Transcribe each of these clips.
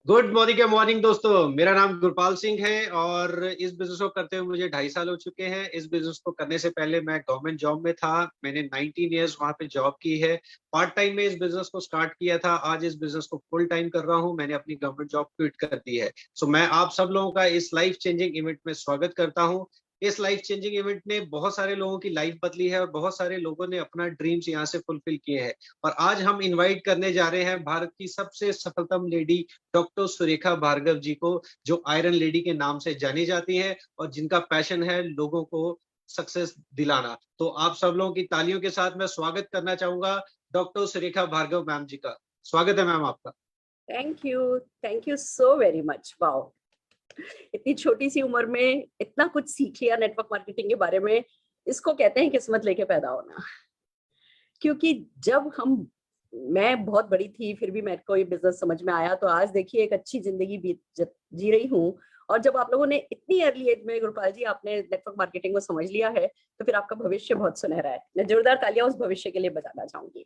Good morning morning दोस्तों। मेरा नाम गुरपाल सिंह है और इस बिजनेस को करते हुए मुझे 2.5 साल हो चुके हैं। इस बिजनेस को करने से पहले मैं गवर्नमेंट जॉब में था। मैंने 19 ईयर्स वहां पे जॉब की है। पार्ट टाइम में इस बिजनेस को स्टार्ट किया था। आज इस बिजनेस को फुल टाइम कर रहा हूं। मैंने अपनी गवर्नमेंट जॉब क्विट कर दी है। सो मैं आप सब लोगों का इस लाइफ चेंजिंग इवेंट में स्वागत करता हूं। इस लाइफ चेंजिंग इवेंट ने बहुत सारे लोगों की लाइफ बदली है और बहुत सारे लोगों ने अपना ड्रीम्स यहाँ से फुलफिल किए हैं। और आज हम इनवाइट करने जा रहे हैं भारत की सबसे सफलतम लेडी डॉक्टर सुरेखा भार्गव जी को, जो आयरन लेडी के नाम से जानी जाती है और जिनका पैशन है लोगों को सक्सेस दिलाना। तो आप सब लोगों की तालियों के साथ मैं स्वागत करना चाहूंगा डॉक्टर सुरेखा भार्गव मैम जी का। स्वागत है मैम आपका। Thank you so very much. Wow, इतनी छोटी सी उम्र में इतना कुछ सीख लिया नेटवर्क मार्केटिंग के बारे में। इसको कहते हैं किस्मत लेके पैदा होना। क्योंकि जब हम मैं बहुत बड़ी थी फिर भी मेरे को ये बिजनेस समझ में आया, तो आज देखिए एक अच्छी जिंदगी जी रही हूँ। और जब आप लोगों ने इतनी अर्ली एज में, गुरपाल जी, आपने नेटवर्क मार्केटिंग को समझ लिया है, तो फिर आपका भविष्य बहुत सुनहरा है। मैं जोरदार तालियां उस भविष्य के लिए बजाना चाहूंगी।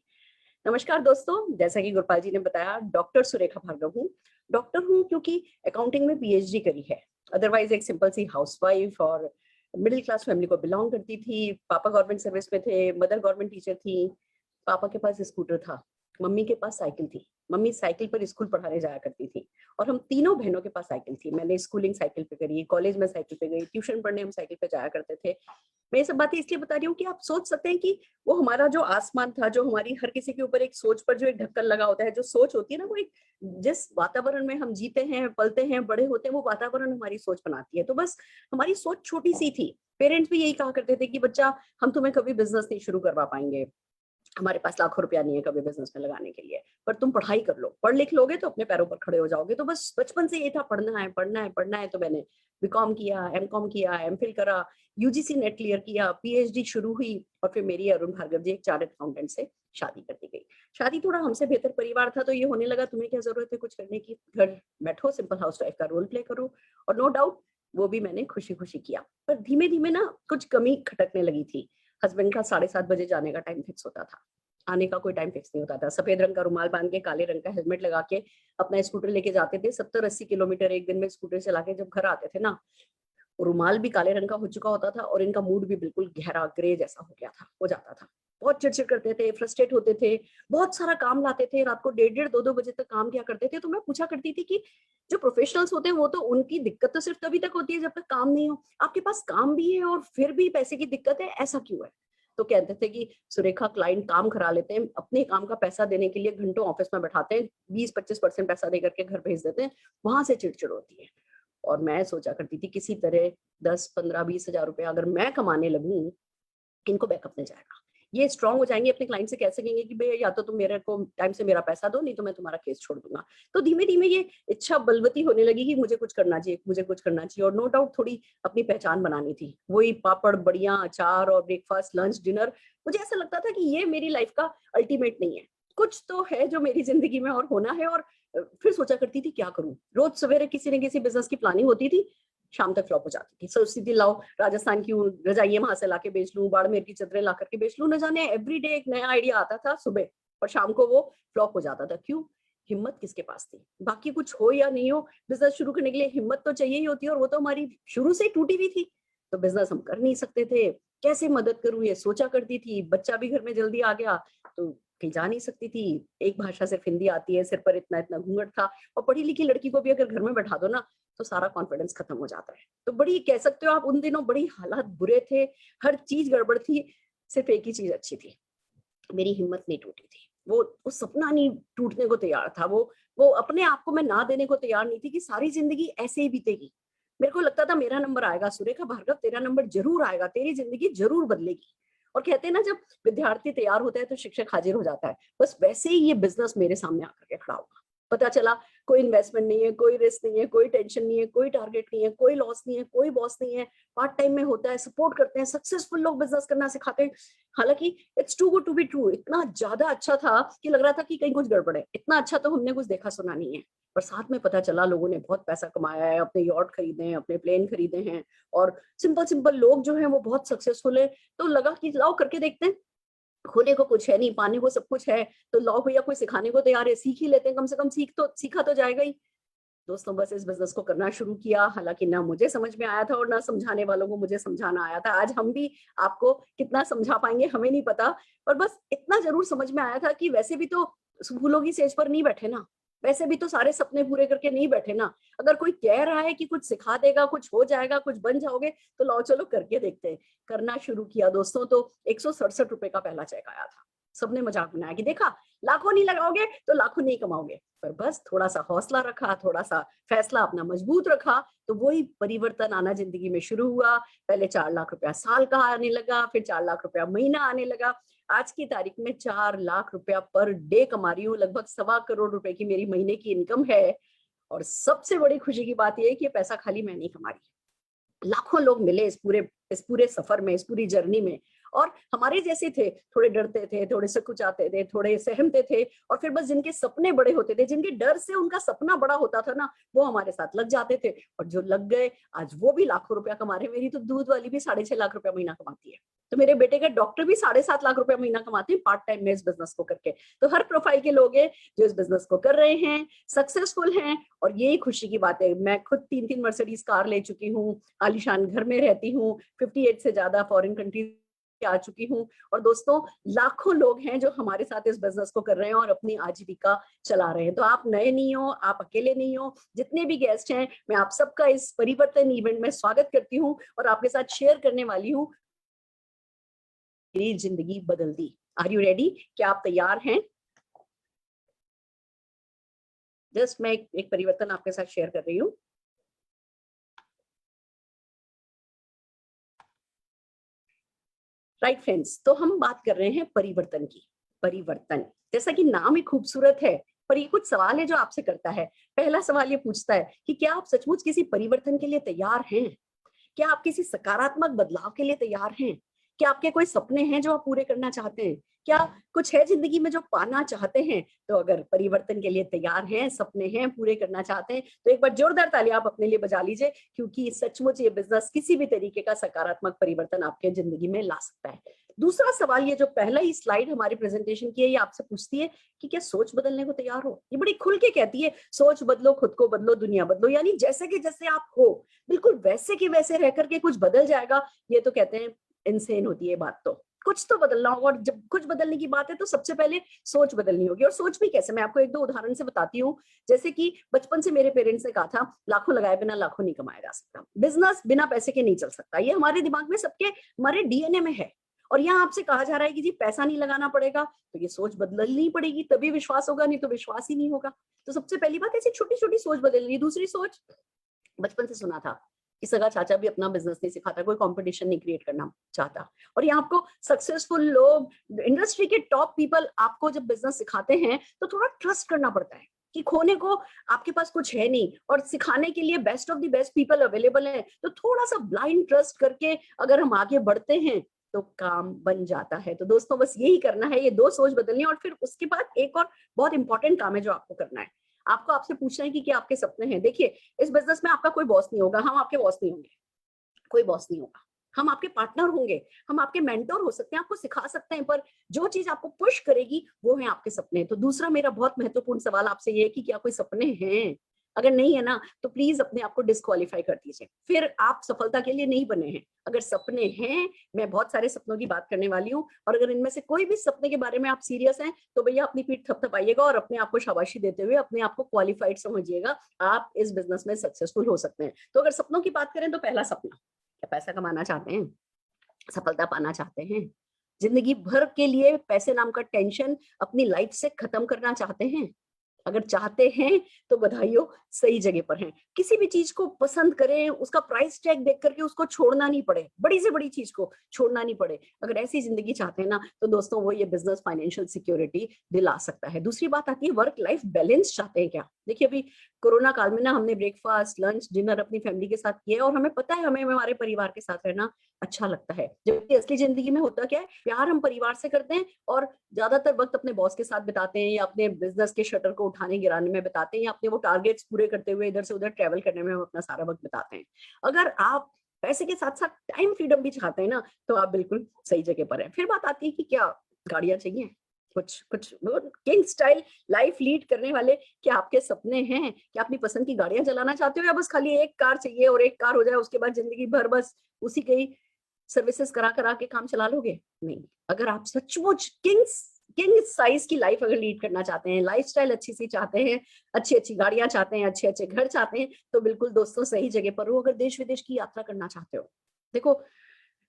नमस्कार दोस्तों, जैसा कि गुरपाल जी ने बताया, डॉक्टर सुरेखा भार्गव हूँ। डॉक्टर हूँ क्योंकि अकाउंटिंग में पीएचडी करी है। अदरवाइज एक सिंपल सी हाउसवाइफ और मिडिल क्लास फैमिली को बिलोंग करती थी। पापा गवर्नमेंट सर्विस में थे, मदर गवर्नमेंट टीचर थी। पापा के पास स्कूटर था, मम्मी के पास साइकिल थी। मम्मी साइकिल पर स्कूल पढ़ाने जाया करती थी और हम तीनों बहनों के पास साइकिल थी। मैंने स्कूलिंग साइकिल पे करी, कॉलेज में साइकिल पे गई, ट्यूशन पढ़ने हम साइकिल पे जाया करते थे। मैं ये सब बातें इसलिए बता रही हूँ कि आप सोच सकते हैं कि वो हमारा जो आसमान था, जो हमारी हर किसी के ऊपर एक सोच पर जो एक ढक्कन लगा होता है, जो सोच होती है ना, वो एक जिस वातावरण में हम जीते हैं, पलते हैं, बड़े होते हैं, वो वातावरण हमारी सोच बनाती है। तो बस हमारी सोच छोटी सी थी। पेरेंट्स भी यही कहा करते थे कि बच्चा, हम तुम्हें कभी बिजनेस नहीं शुरू करवा पाएंगे, हमारे पास लाखों रुपया नहीं है कभी बिजनेस में लगाने के लिए, पर तुम पढ़ाई कर लो, पढ़ लिख लोगे तो अपने पैरों पर खड़े हो जाओगे। तो बस बचपन से ये था, पढ़ना है पढ़ना है पढ़ना है। तो मैंने बीकॉम किया, एमकॉम किया, एमफिल करा, यूजीसी नेट क्लियर किया, पीएचडी शुरू हुई और फिर मेरी अरुण भार्गव जी, एक चार्टर्ड अकाउंटेंट से शादी कर दी गई। शादी थोड़ा हमसे बेहतर परिवार था, तो ये होने लगा तुम्हें क्या जरूरत है कुछ करने की, घर बैठो, सिंपल हाउस वाइफ का रोल प्ले करो। और नो डाउट वो भी मैंने खुशी खुशी किया। पर धीमे धीमे ना कुछ कमी खटकने लगी थी। हस्बैंड का 7:30 बजे जाने का टाइम फिक्स होता था, आने का कोई टाइम फिक्स नहीं होता था। सफेद रंग का रुमाल बांध के, काले रंग का हेलमेट लगा के अपना स्कूटर लेके जाते थे। 70-80 किलोमीटर एक दिन में स्कूटर चला के जब घर आते थे ना, रुमाल भी काले रंग का हो चुका होता था और इनका मूड भी बिल्कुल गहरा ग्रे जैसा हो गया था, हो जाता था। बहुत चिड़चिड़ करते थे, फ्रस्ट्रेट होते थे, बहुत सारा काम लाते थे, रात को 1:30-2-2 बजे तक काम किया करते थे। तो मैं पूछा करती थी कि जो प्रोफेशनल्स होते हैं वो तो, उनकी दिक्कत तो सिर्फ तभी तक होती है जब तक काम नहीं हो। आपके पास काम भी है और फिर भी पैसे की दिक्कत है, ऐसा क्यों है? तो कहते थे कि सुरेखा, क्लाइंट काम करा लेते हैं, अपने काम का पैसा देने के लिए घंटों ऑफिस में बैठाते हैं, 20-25% पैसा देकर के घर भेज देते हैं, वहां से चिड़चिड़ होती है। और मैं सोचा करती थी किसी तरह 10, 15, 20 हजार रुपया अगर मैं कमाने लगूं, इनको बैकअप मिल जाएगा, ये स्ट्रांग हो जाएंगे, अपने क्लाइंट से कह सकेंगे कि भैया या तो तुम मेरे को टाइम से मेरा पैसा दो, नहीं तो मैं तुम्हारा केस छोड़ दूंगा। तो धीमे धीमे ये इच्छा बलवती होने लगी कि मुझे कुछ करना चाहिए, मुझे कुछ करना चाहिए। और नो डाउट थोड़ी अपनी पहचान बनानी थी। वही पापड़ बड़ियां अचार और ब्रेकफास्ट लंच डिनर, मुझे ऐसा लगता था कि ये मेरी लाइफ का अल्टीमेट नहीं है, कुछ तो है जो मेरी जिंदगी में और होना है। और फिर सोचा करती थी क्या करूं। रोज सवेरे किसी न किसी बिजनेस की प्लानिंग होती थी, शाम तक फ्लॉप हो जाती थी। सोचती थी लाओ राजस्थान की रजाइयां वहां से लाके बेच लूं, बाड़मेर की चादरें ला करके बेच लूं। न जाने एवरीडे एक नया आइडिया आता था सुबह, और शाम को वो फ्लॉप हो जाता था। क्यों? हिम्मत किसके पास थी? बाकी कुछ हो या नहीं हो, बिजनेस शुरू करने के लिए हिम्मत तो चाहिए ही होती है, और वो तो हमारी शुरू से ही टूटी हुई थी। तो बिजनेस हम कर नहीं सकते थे। कैसे मदद करूं ये सोचा करती थी। बच्चा भी घर में जल्दी आ गया तो कहीं जा नहीं सकती थी। एक भाषा सिर्फ हिंदी आती है, सिर पर इतना इतना घूंघट था। और पढ़ी लिखी लड़की को भी अगर घर में बैठा दो ना, तो सारा कॉन्फिडेंस खत्म हो जाता है। तो बड़ी कह सकते हो आप, उन दिनों बड़ी हालात बुरे थे, हर चीज गड़बड़ थी। सिर्फ एक ही चीज अच्छी थी, मेरी हिम्मत नहीं टूटी थी। वो सपना नहीं टूटने को तैयार था। वो अपने आप को मैं ना देने को तैयार नहीं थी कि सारी जिंदगी ऐसे ही बीतेगी। मेरे को लगता था मेरा नंबर आएगा, सुरेखा भार्गव तेरा नंबर जरूर आएगा, तेरी जिंदगी जरूर बदलेगी। और कहते हैं ना, जब विद्यार्थी तैयार होता है तो शिक्षक हाजिर हो जाता है। बस वैसे ही ये बिजनेस मेरे सामने आकर के खड़ा हुआ। पता चला कोई इन्वेस्टमेंट नहीं है, कोई रिस्क नहीं है, कोई टेंशन नहीं है, कोई टारगेट नहीं है, कोई लॉस नहीं है, कोई बॉस नहीं है। पार्ट टाइम में होता है, सपोर्ट करते हैं, सक्सेसफुल लोग बिजनेस करना सिखाते हैं। हालांकि it's too good to be true, इतना ज्यादा अच्छा था कि लग रहा था कि कहीं कुछ गड़बड़ है। इतना अच्छा तो हमने कुछ देखा सुना नहीं है। पर साथ में पता चला लोगों ने बहुत पैसा कमाया है, अपने यॉट खरीदे हैं, अपने प्लेन खरीदे हैं, और सिंपल सिंपल लोग जो हैं वो बहुत सक्सेसफुल है। तो लगा कि लाओ करके देखते हैं, खोने को कुछ है नहीं, पाने को सब कुछ है। तो लाओ भैया, कोई सिखाने को तैयार है, सीख ही लेते हैं, कम से कम सीखा तो जाएगा ही। दोस्तों बस इस बिजनेस को करना शुरू किया, हालांकि ना मुझे समझ में आया था और ना समझाने वालों को मुझे समझाना आया था। आज हम भी आपको कितना समझा पाएंगे हमें नहीं पता, पर बस इतना जरूर समझ में आया था कि वैसे भी तो फूलों की सेज पर नहीं बैठे ना, वैसे भी तो सारे सपने पूरे करके नहीं बैठे ना। अगर कोई कह रहा है कि कुछ सिखा देगा, कुछ हो जाएगा, कुछ बन जाओगे, तो लाओ चलो करके देखते हैं। करना शुरू किया दोस्तों, तो 167 रुपए का पहला चेक आया था। सबने मजाक बनाया कि देखा, लाखों नहीं लगाओगे तो लाखों नहीं कमाओगे। पर बस थोड़ा सा हौसला रखा, थोड़ा सा फैसला अपना मजबूत रखा, तो वही परिवर्तन आना जिंदगी में शुरू हुआ। पहले 4 लाख रुपया साल का आने लगा, फिर 4 लाख रुपया महीना आने लगा। आज की तारीख में 4 लाख रुपया पर डे कमा रही हूँ, लगभग 1.25 करोड़ रुपए की मेरी महीने की इनकम है। और सबसे बड़ी खुशी की बात यह है कि ये पैसा खाली मैं नहीं कमा रही, लाखों लोग मिले इस पूरे सफर में, इस पूरी जर्नी में। और हमारे जैसे थे, थोड़े डरते थे, थोड़े सकुचाते थे, थोड़े सहमते थे, और फिर बस जिनके सपने बड़े होते थे, जिनके डर से उनका सपना बड़ा होता था ना, वो हमारे साथ लग जाते थे। और जो लग गए आज वो भी लाखों रुपया कमा रहे हैं। मेरी तो दूध वाली भी 6.5 लाख रुपया महीना कमाती है, तो मेरे बेटे के डॉक्टर भी 7.5 लाख रुपया महीना कमाते हैं पार्ट टाइम में इस बिजनेस को करके। तो हर प्रोफाइल के लोग हैं जो इस बिजनेस को कर रहे हैं, सक्सेसफुल हैं। और यही खुशी की बात है, मैं खुद 3 मर्सिडीज कार ले चुकी हूँ, आलीशान घर में रहती हूँ, 58 से ज्यादा फॉरेन कंट्रीज आ चुकी हूँ। और दोस्तों लाखों लोग हैं जो हमारे साथ इस बिजनेस को कर रहे हैं और अपनी आजीविका चला रहे हैं। तो आप नए नहीं हो, आप अकेले नहीं हो, जितने भी गेस्ट हैं, मैं आप सबका इस परिवर्तन इवेंट में स्वागत करती हूँ और आपके साथ शेयर करने वाली हूँ मेरी जिंदगी बदल दी। Are you ready? क्या आप तैयार हैं? जस्ट मैं एक परिवर्तन आपके साथ शेयर कर रही हूँ। राइट फ्रेंड्स, तो हम बात कर रहे हैं परिवर्तन की। परिवर्तन जैसा कि नाम ही खूबसूरत है, पर ये कुछ सवाल है जो आपसे करता है। पहला सवाल ये पूछता है कि क्या आप सचमुच किसी परिवर्तन के लिए तैयार हैं? क्या आप किसी सकारात्मक बदलाव के लिए तैयार हैं? क्या आपके कोई सपने हैं जो आप पूरे करना चाहते हैं? क्या कुछ है जिंदगी में जो पाना चाहते हैं? तो अगर परिवर्तन के लिए तैयार हैं, सपने हैं, पूरे करना चाहते हैं, तो एक बार जोरदार ताली आप अपने लिए बजा लीजिए, क्योंकि सचमुच ये बिजनेस किसी भी तरीके का सकारात्मक परिवर्तन आपके जिंदगी में ला सकता है। दूसरा सवाल, ये जो पहला ही स्लाइड हमारी प्रेजेंटेशन की है, ये आपसे पूछती है कि क्या सोच बदलने को तैयार हो? ये बड़ी खुल के कहती है, सोच बदलो, खुद को बदलो, दुनिया बदलो। यानी जैसे कि जैसे आप हो, बिल्कुल वैसे के वैसे रह करके कुछ बदल जाएगा, ये तो कहते हैं इनसेन होती है बात। तो कुछ तो बदलना होगा, और जब कुछ बदलने की बात है तो सबसे पहले सोच बदलनी होगी। और सोच भी कैसे, मैं आपको एक दो उदाहरण से बताती हूँ। जैसे कि बचपन से मेरे पेरेंट्स ने कहा था, लाखों लगाए बिना लाखों नहीं कमाया जा सकता, बिजनेस बिना पैसे के नहीं चल सकता। ये हमारे दिमाग में सबके, हमारे डीएनए में है। और यहाँ आपसे कहा जा रहा है कि जी पैसा नहीं लगाना पड़ेगा, तो ये सोच बदलनी पड़ेगी, तभी विश्वास होगा, नहीं तो विश्वास ही नहीं होगा। तो सबसे पहली बात ऐसी छोटी छोटी सोच बदलनी। दूसरी सोच, बचपन से सुना था कि सगा चाचा भी अपना बिजनेस नहीं सिखाता, कोई कंपटीशन नहीं क्रिएट करना चाहता। और यहाँ आपको सक्सेसफुल लोग, इंडस्ट्री के टॉप पीपल आपको जब बिजनेस सिखाते हैं तो थोड़ा ट्रस्ट करना पड़ता है कि खोने को आपके पास कुछ है नहीं, और सिखाने के लिए best of the best people available है। तो थोड़ा सा ब्लाइंड ट्रस्ट करके अगर हम आगे बढ़ते हैं तो काम बन जाता है। तो दोस्तों बस यही करना है, ये दो सोच बदलनी है। और फिर उसके बाद एक और बहुत इंपॉर्टेंट काम है जो आपको करना है, आपको आपसे पूछना है कि क्या आपके सपने हैं। देखिए, इस बिजनेस में आपका कोई बॉस नहीं होगा, हम आपके बॉस नहीं होंगे, कोई बॉस नहीं होगा, हम आपके पार्टनर होंगे, हम आपके मेंटोर हो सकते हैं, आपको सिखा सकते हैं, पर जो चीज आपको पुश करेगी वो है आपके सपने। तो दूसरा मेरा बहुत महत्वपूर्ण सवाल आपसे ये है कि क्या कोई सपने हैं? अगर नहीं है ना, तो प्लीज अपने आप को डिस्क्वालीफाई कर दीजिए, फिर आप सफलता के लिए नहीं बने हैं। अगर सपने हैं, मैं बहुत सारे सपनों की बात करने वाली हूँ, और अगर इनमें से कोई भी सपने के बारे में आप सीरियस हैं, तो भैया अपनी पीठ थपथपाइएगा और अपने आप को शाबाशी देते हुए अपने आप को क्वालिफाइड समझिएगा। आप इस बिजनेस में सक्सेसफुल हो सकते हैं। तो अगर सपनों की बात करें तो पहला सपना, क्या पैसा कमाना चाहते हैं? सफलता पाना चाहते हैं? जिंदगी भर के लिए पैसे नाम का टेंशन अपनी लाइफ से खत्म करना चाहते हैं? अगर चाहते हैं तो बधाई हो, सही जगह पर हैं। किसी भी चीज को पसंद करें, उसका प्राइस टैग देख करके उसको छोड़ना नहीं पड़े, बड़ी से बड़ी चीज को छोड़ना नहीं पड़े। अगर ऐसी जिंदगी चाहते हैं ना, तो दोस्तों वो ये बिजनेस फाइनेंशियल सिक्योरिटी दिला सकता है। दूसरी बात आती है वर्क लाइफ बैलेंस चाहते हैं क्या? देखिए, अभी कोरोना काल में ना हमने ब्रेकफास्ट, लंच, डिनर अपनी फैमिली के साथ किया, और हमें पता है हमें हमारे परिवार के साथ रहना अच्छा लगता है। जबकि असली जिंदगी में होता क्या है, प्यार हम परिवार से करते हैं और ज्यादातर वक्त अपने बॉस के साथ बिताते हैं, या अपने बिजनेस के शटर को उठाने गिराने में बिताते हैं, या अपने वो टारगेट्स पूरे करते हुए इधर से उधर ट्रेवल करने में हम अपना सारा वक्त बिताते हैं। अगर आप पैसे के साथ साथ टाइम फ्रीडम भी चाहते हैं ना, तो आप बिल्कुल सही जगह पर हैं। फिर बात आती है कि क्या गाड़ियां चाहिए? कुछ कुछ किंग स्टाइल लाइफ लीड करने वाले क्या आपके सपने हैं? क्या अपनी पसंद की गाड़ियां चलाना चाहते हो, या बस खाली एक कार चाहिए और एक कार हो जाए उसके बाद जिंदगी भर बस उसी के ही सर्विसेज करा करा के काम चला लोगे? नहीं, अगर आप सचमुच किंग साइज की लाइफ अगर लीड करना चाहते हैं, लाइफस्टाइल अच्छी सी चाहते हैं, अच्छी अच्छी गाड़ियां चाहते हैं, अच्छे अच्छे घर चाहते हैं, तो बिल्कुल दोस्तों सही जगह पर हो। अगर देश विदेश की यात्रा करना चाहते हो, देखो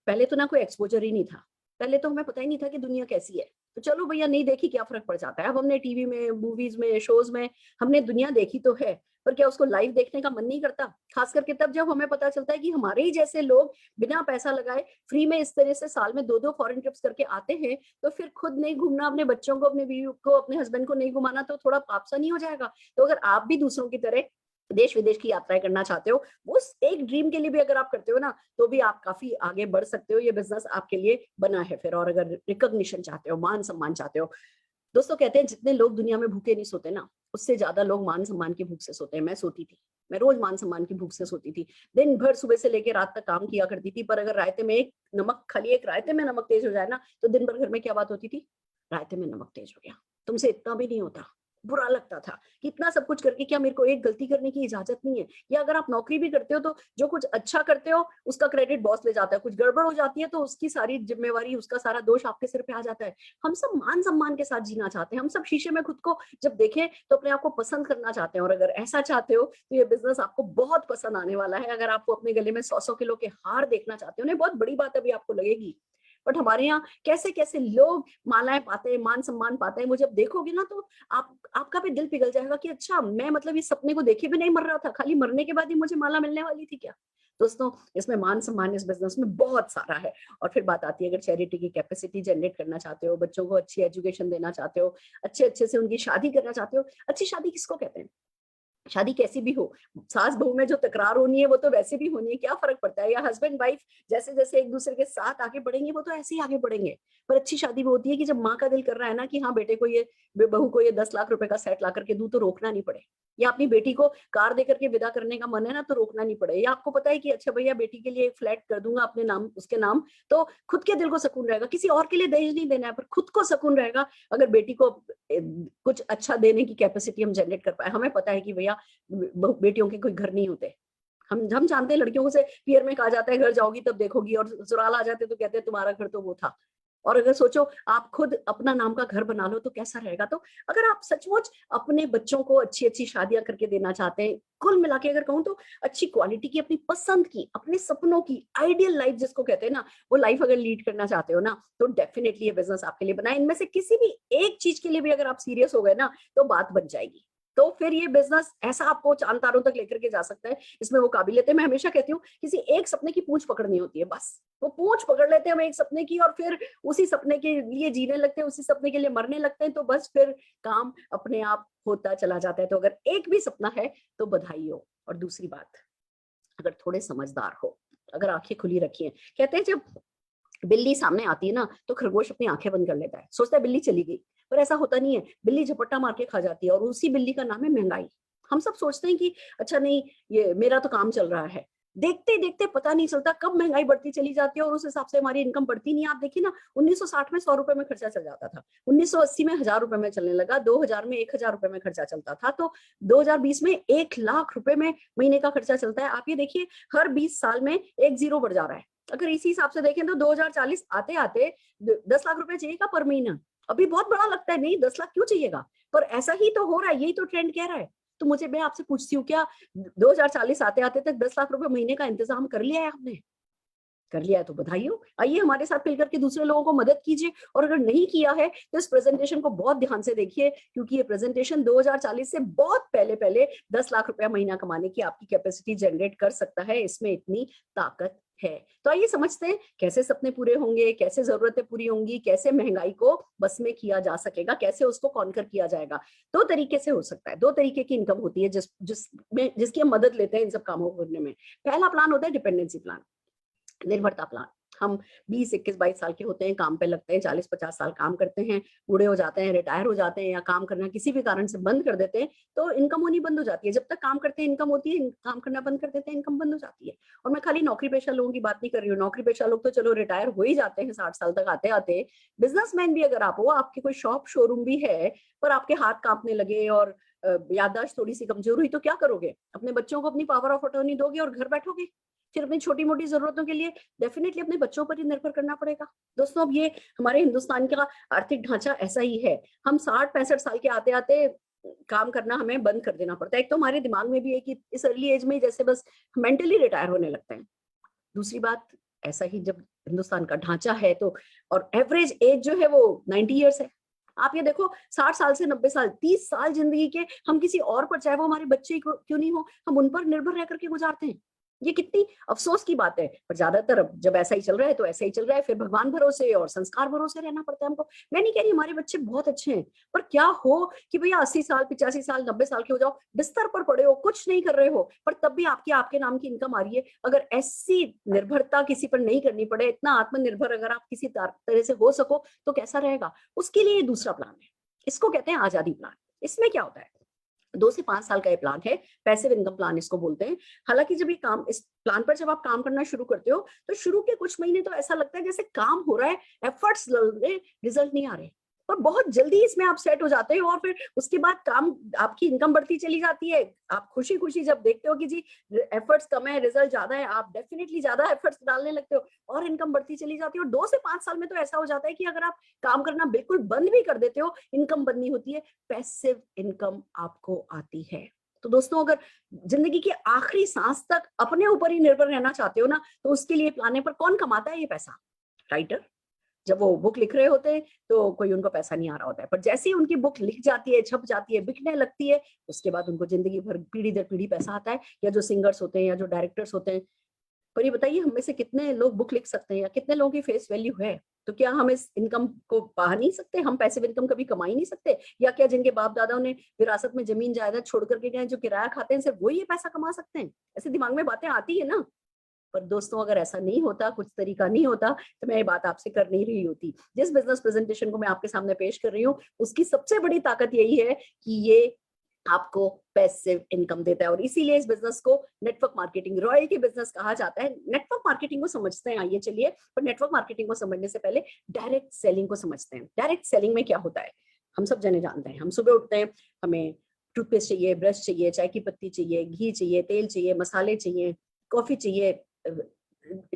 पहले तो ना कोई एक्सपोजर ही नहीं था, पहले तो हमें पता ही नहीं था कि दुनिया कैसी है। तो चलो भैया नहीं देखी क्या फर्क पड़ जाता है, अब हमने टीवी में, मूवीज में, शोज में हमने दुनिया देखी तो है, पर क्या उसको लाइव देखने का मन नहीं करता? खास करके तब जब हमें पता चलता है कि हमारे ही जैसे लोग बिना पैसा लगाए फ्री में इस तरह से साल में 2-2 फॉरेन ट्रिप्स करके आते हैं, तो फिर खुद नहीं घूमना, अपने बच्चों को, अपने बीवी को, अपने हस्बैंड को नहीं घुमाना, तो थोड़ा पाप सा नहीं हो जाएगा? तो अगर आप भी दूसरों की तरह देश विदेश की यात्राएं करना चाहते हो, उस एक ड्रीम के लिए भी अगर आप करते हो ना, तो भी आप काफी आगे बढ़ सकते हो। ये बिजनेस आपके लिए बना है फिर। और अगर रिकॉग्निशन चाहते हो, मान सम्मान चाहते हो, दोस्तों कहते हैं जितने लोग दुनिया में भूखे नहीं सोते ना, उससे ज्यादा लोग मान सम्मान की भूख से सोते हैं। मैं सोती थी, मैं रोज मान सम्मान की भूख से सोती थी, दिन भर सुबह से लेकर रात तक काम किया करती थी, पर अगर रायते में एक नमक, खाली एक रायते में नमक तेज हो जाए ना, तो दिन भर घर में क्या बात होती थी? रायते में नमक तेज हो गया। तुमसे इतना भी नहीं होता। बुरा लगता था कि इतना सब कुछ करके क्या मेरे को एक गलती करने की इजाजत नहीं है? या अगर आप नौकरी भी करते हो तो जो कुछ अच्छा करते हो उसका क्रेडिट बॉस ले जाता है, कुछ गड़बड़ हो जाती है तो उसकी सारी जिम्मेवारी, उसका सारा दोष आपके सिर पे आ जाता है। हम सब मान सम्मान के साथ जीना चाहते हैं, हम सब शीशे में खुद को जब देखें तो अपने आप को पसंद करना चाहते हैं। और अगर ऐसा चाहते हो तो ये बिजनेस आपको बहुत पसंद आने वाला है। अगर आपको अपने गले में 100-100 किलो के हार देखना चाहते हो, नहीं बहुत बड़ी बात अभी आपको लगेगी, बट हमारे यहाँ कैसे कैसे लोग मालाएं पाते हैं, मान सम्मान पाते हैं, वो जब देखोगे ना तो आपका भी दिल पिघल जाएगा कि अच्छा, मैं मतलब इस सपने को देखे भी नहीं मर रहा था, खाली मरने के बाद ही मुझे माला मिलने वाली थी क्या? दोस्तों इसमें मान सम्मान इस बिजनेस में बहुत सारा है। और फिर बात आती है, अगर चैरिटी की कैपेसिटी जनरेट करना चाहते हो, बच्चों को अच्छी एजुकेशन देना चाहते हो, अच्छे अच्छे से उनकी शादी करना चाहते हो। अच्छी शादी किसको कहते हैं? शादी कैसी भी हो, सास बहू में जो तकरार होनी है वो तो वैसे भी होनी है, क्या फर्क पड़ता है? या हस्बैंड वाइफ जैसे जैसे एक दूसरे के साथ आगे बढ़ेंगे वो तो ऐसे ही आगे बढ़ेंगे। पर अच्छी शादी वो होती है कि जब माँ का दिल कर रहा है ना कि हाँ बेटे को ये, बहू को ये 10 लाख रुपए का सेट ला करके दूं, तो रोकना नहीं पड़े। या अपनी बेटी को कार दे करके विदा करने का मन है ना, तो रोकना नहीं पड़े। या आपको पता है कि अच्छा भैया बेटी के लिए एक फ्लैट कर दूंगा अपने नाम, उसके नाम, तो खुद के दिल को सुकून रहेगा। किसी और के लिए दहेज नहीं देना है, पर खुद को सुकून रहेगा अगर बेटी को कुछ अच्छा देने की कैपेसिटी हम जनरेट कर पाए। हमें पता है कि भैया बेटियों के कोई घर नहीं होते, हम जानते हैं। लड़कियों से पियर में कहा जाता है घर जाओगी तब देखोगी, और ससुराल आ जाते तो कहते हैं तुम्हारा घर तो वो था। और अगर सोचो आप खुद अपना नाम का घर बना लो तो कैसा रहेगा? तो अगर आप सचमुच अपने बच्चों को अच्छी अच्छी शादियां करके देना चाहते हैं, कुल मिला के अगर कहूँ तो अच्छी क्वालिटी की, अपनी पसंद की, अपने सपनों की आइडियल लाइफ जिसको कहते हैं ना, वो लाइफ अगर लीड करना चाहते हो ना, तो डेफिनेटली ये बिजनेस आपके लिए बना है। इनमें से किसी भी एक चीज के लिए भी अगर आप सीरियस हो गए ना, तो बात बन जाएगी। तो फिर ये बिजनेस ऐसा आपको चांद तारों तक लेकर के जा सकता है। इसमें वो काबिलियत है। मैं हमेशा कहती हूँ किसी एक सपने की पूंछ पकड़नी होती है, बस वो पूंछ पकड़ लेते हैं हम एक सपने की, और फिर उसी सपने के लिए जीने लगते हैं, उसी सपने के लिए मरने लगते हैं, तो बस फिर काम अपने आप होता चला जाता है। तो अगर एक भी सपना है तो बधाई हो। और दूसरी बात, अगर थोड़े समझदार हो, अगर आंखें खुली रखी हैं, कहते हैं जब बिल्ली सामने आती है ना तो खरगोश अपनी आंखें बंद कर लेता है, सोचता है बिल्ली चली गई, पर ऐसा होता नहीं है। बिल्ली झपट्टा मार के खा जाती है, और उसी बिल्ली का नाम है महंगाई। हम सब सोचते हैं कि अच्छा नहीं, ये मेरा तो काम चल रहा है, देखते देखते पता नहीं चलता कब महंगाई बढ़ती चली जाती है और उस हिसाब से हमारी इनकम बढ़ती नहीं। आप देखिए ना, 1960 में 100 रुपए में खर्चा चल जाता था, 1980 में 1000 रुपए में चलने लगा, 2000 में 1000 रुपए में खर्चा चलता था, तो 2020 में 1 लाख रुपए में महीने का खर्चा चलता है। आप ये देखिए, हर 20 साल में एक जीरो बढ़ जा रहा है। अगर इसी हिसाब से देखें तो 2040 आते आते 10 लाख रुपए चाहिएगा पर महीना। अभी बहुत बड़ा लगता है, नहीं 10 लाख क्यों चाहिएगा, पर ऐसा ही तो हो रहा है, यही तो ट्रेंड कह रहा है। तो मुझे, मैं आपसे पूछती हूँ, क्या 2040 आते आते तक 10 लाख रुपए महीने का इंतजाम कर लिया है आपने? कर लिया है तो बधाई हो। आइए हमारे साथ मिलकर के दूसरे लोगों को मदद कीजिए। और अगर नहीं किया है तो इस प्रेजेंटेशन को बहुत ध्यान से देखिए, क्योंकि ये प्रेजेंटेशन 2040 से बहुत पहले पहले 10 लाख रुपया महीना कमाने की आपकी कैपेसिटी जनरेट कर सकता है। इसमें इतनी ताकत है। तो आइए समझते हैं कैसे सपने पूरे होंगे, कैसे जरूरतें पूरी होंगी, कैसे महंगाई को बस में किया जा सकेगा, कैसे उसको कॉन्कर किया जाएगा। दो तरीके से हो सकता है, दो तरीके की इनकम होती है जिसकी हम मदद लेते हैं इन सब कामों को करने में। पहला प्लान होता है डिपेंडेंसी प्लान, निर्भरता प्लान। हम 20, 21, 22 साल के होते हैं, काम पे लगते हैं, 40, 50 साल काम करते हैं, बूढ़े हो जाते हैं, रिटायर हो जाते हैं या काम करना किसी भी कारण से बंद कर देते हैं, तो इनकम होनी बंद हो जाती है। जब तक काम करते हैं इनकम होती है, काम करना बंद कर देते हैं इनकम बंद हो जाती है। और मैं खाली नौकरी पेशा लोगों की बात नहीं कर रही हूँ, नौकरी पेशा लोग तो चलो रिटायर हो ही जाते हैं 60 साल तक आते आते। बिजनेसमैन भी अगर आप हो, आपके कोई शॉप शोरूम भी है, पर आपके हाथ कांपने लगे और याददाश्त थोड़ी सी कमजोर हुई तो क्या करोगे? अपने बच्चों को अपनी पावर ऑफ अटॉर्नी दोगे और घर बैठोगे? फिर अपनी छोटी मोटी जरूरतों के लिए डेफिनेटली अपने बच्चों पर ही निर्भर करना पड़ेगा। दोस्तों, अब ये हमारे हिंदुस्तान का आर्थिक ढांचा ऐसा ही है। हम 60-65 साल के आते आते काम करना हमें बंद कर देना पड़ता है। एक तो हमारे दिमाग में भी है कि इस अर्ली एज में जैसे बस मेंटली रिटायर होने लगते हैं। दूसरी बात, ऐसा ही जब हिंदुस्तान का ढांचा है तो, और एवरेज एज जो है वो 90 ईयर्स है। आप ये देखो, 60 साल से 90 साल, 30 साल जिंदगी के हम किसी और पर, चाहे वो हमारे बच्चे क्यों नहीं हो, हम उन पर निर्भर रह करके गुजारते हैं। ये कितनी अफसोस की बात है। पर ज्यादातर अब जब ऐसा ही चल रहा है तो ऐसा ही चल रहा है, फिर भगवान भरोसे और संस्कार भरोसे रहना पड़ता है हमको। मैं नहीं कह रही हमारे बच्चे बहुत अच्छे हैं, पर क्या हो कि भैया 80 साल, 85 साल, 90 साल के हो जाओ, बिस्तर पर पड़े हो, कुछ नहीं कर रहे हो, पर तब भी आपके नाम की इनकम आ रही है। अगर ऐसी निर्भरता किसी पर नहीं करनी पड़े, इतना आत्मनिर्भर अगर आप किसी तरह से हो सको तो कैसा रहेगा? उसके लिए दूसरा प्लान है, इसको कहते हैं आजादी प्लान। इसमें क्या होता है, 2 से 5 साल का ये प्लान है, पैसिव इनकम प्लान इसको बोलते हैं। हालांकि जब ये काम, इस प्लान पर जब आप काम करना शुरू करते हो तो शुरू के कुछ महीने तो ऐसा लगता है जैसे काम हो रहा है, एफर्ट्स लग रहे, रिजल्ट नहीं आ रहे, और बहुत जल्दी इसमें आप सेट हो जाते हो और फिर उसके बाद काम, आपकी इनकम बढ़ती चली जाती है। आप खुशी खुशी जब देखते हो कि जी एफर्ट्स कम है, रिजल्ट ज्यादा है, आप डेफिनेटली ज्यादा एफर्ट्स डालने लगते हो और इनकम बढ़ती चली जाती है। और 2 से 5 साल में तो ऐसा हो जाता है कि अगर आप काम करना बिल्कुल बंद भी कर देते हो, इनकम बंद नहीं होती है, पैसिव इनकम आपको आती है। तो दोस्तों, अगर जिंदगी के आखिरी सांस तक अपने ऊपर ही निर्भर रहना चाहते हो ना, तो उसके लिए प्लान है। पर कौन कमाता है ये पैसा? राइटर। जब वो बुक लिख रहे होते हैं तो कोई उनको पैसा नहीं आ रहा होता है, पर जैसे ही उनकी बुक लिख जाती है, छप जाती है, बिकने लगती है, उसके बाद उनको जिंदगी भर पीढ़ी दर पीढ़ी पैसा आता है। या जो सिंगर्स होते हैं या जो डायरेक्टर्स होते हैं, पर ये बताइए हम में से कितने लोग बुक लिख सकते हैं या कितने लोगों की फेस वैल्यू है? तो क्या हम इस इनकम को पा नहीं सकते? हम पैसिव इनकम कभी कमा ही नहीं सकते? या क्या जिनके बाप दादाओं ने विरासत में जमीन जायदाद छोड़ करके गए, जो किराया खाते हैं, सिर्फ वही ये पैसा कमा सकते हैं? ऐसे दिमाग में बातें आती है ना। पर दोस्तों, अगर ऐसा नहीं होता, कुछ तरीका नहीं होता, तो मैं ये बात आपसे कर नहीं रही होती। जिस बिजनेस प्रेजेंटेशन को मैं आपके सामने पेश कर रही हूँ, उसकी सबसे बड़ी ताकत यही है कि ये आपको पैसिव इनकम देता है। और इसीलिए इस बिजनेस को नेटवर्क मार्केटिंग, रॉयल्टी बिजनेस कहा जाता है। नेटवर्क मार्केटिंग को समझते हैं, आइए चलिए। पर नेटवर्क मार्केटिंग को समझने से पहले डायरेक्ट सेलिंग को समझते हैं। डायरेक्ट सेलिंग में क्या होता है, हम सब जने जानते हैं। हम सुबह उठते हैं, हमें टूथपेस्ट चाहिए, ब्रश चाहिए, चाय की पत्ती चाहिए, घी चाहिए, तेल चाहिए, मसाले चाहिए, कॉफी चाहिए,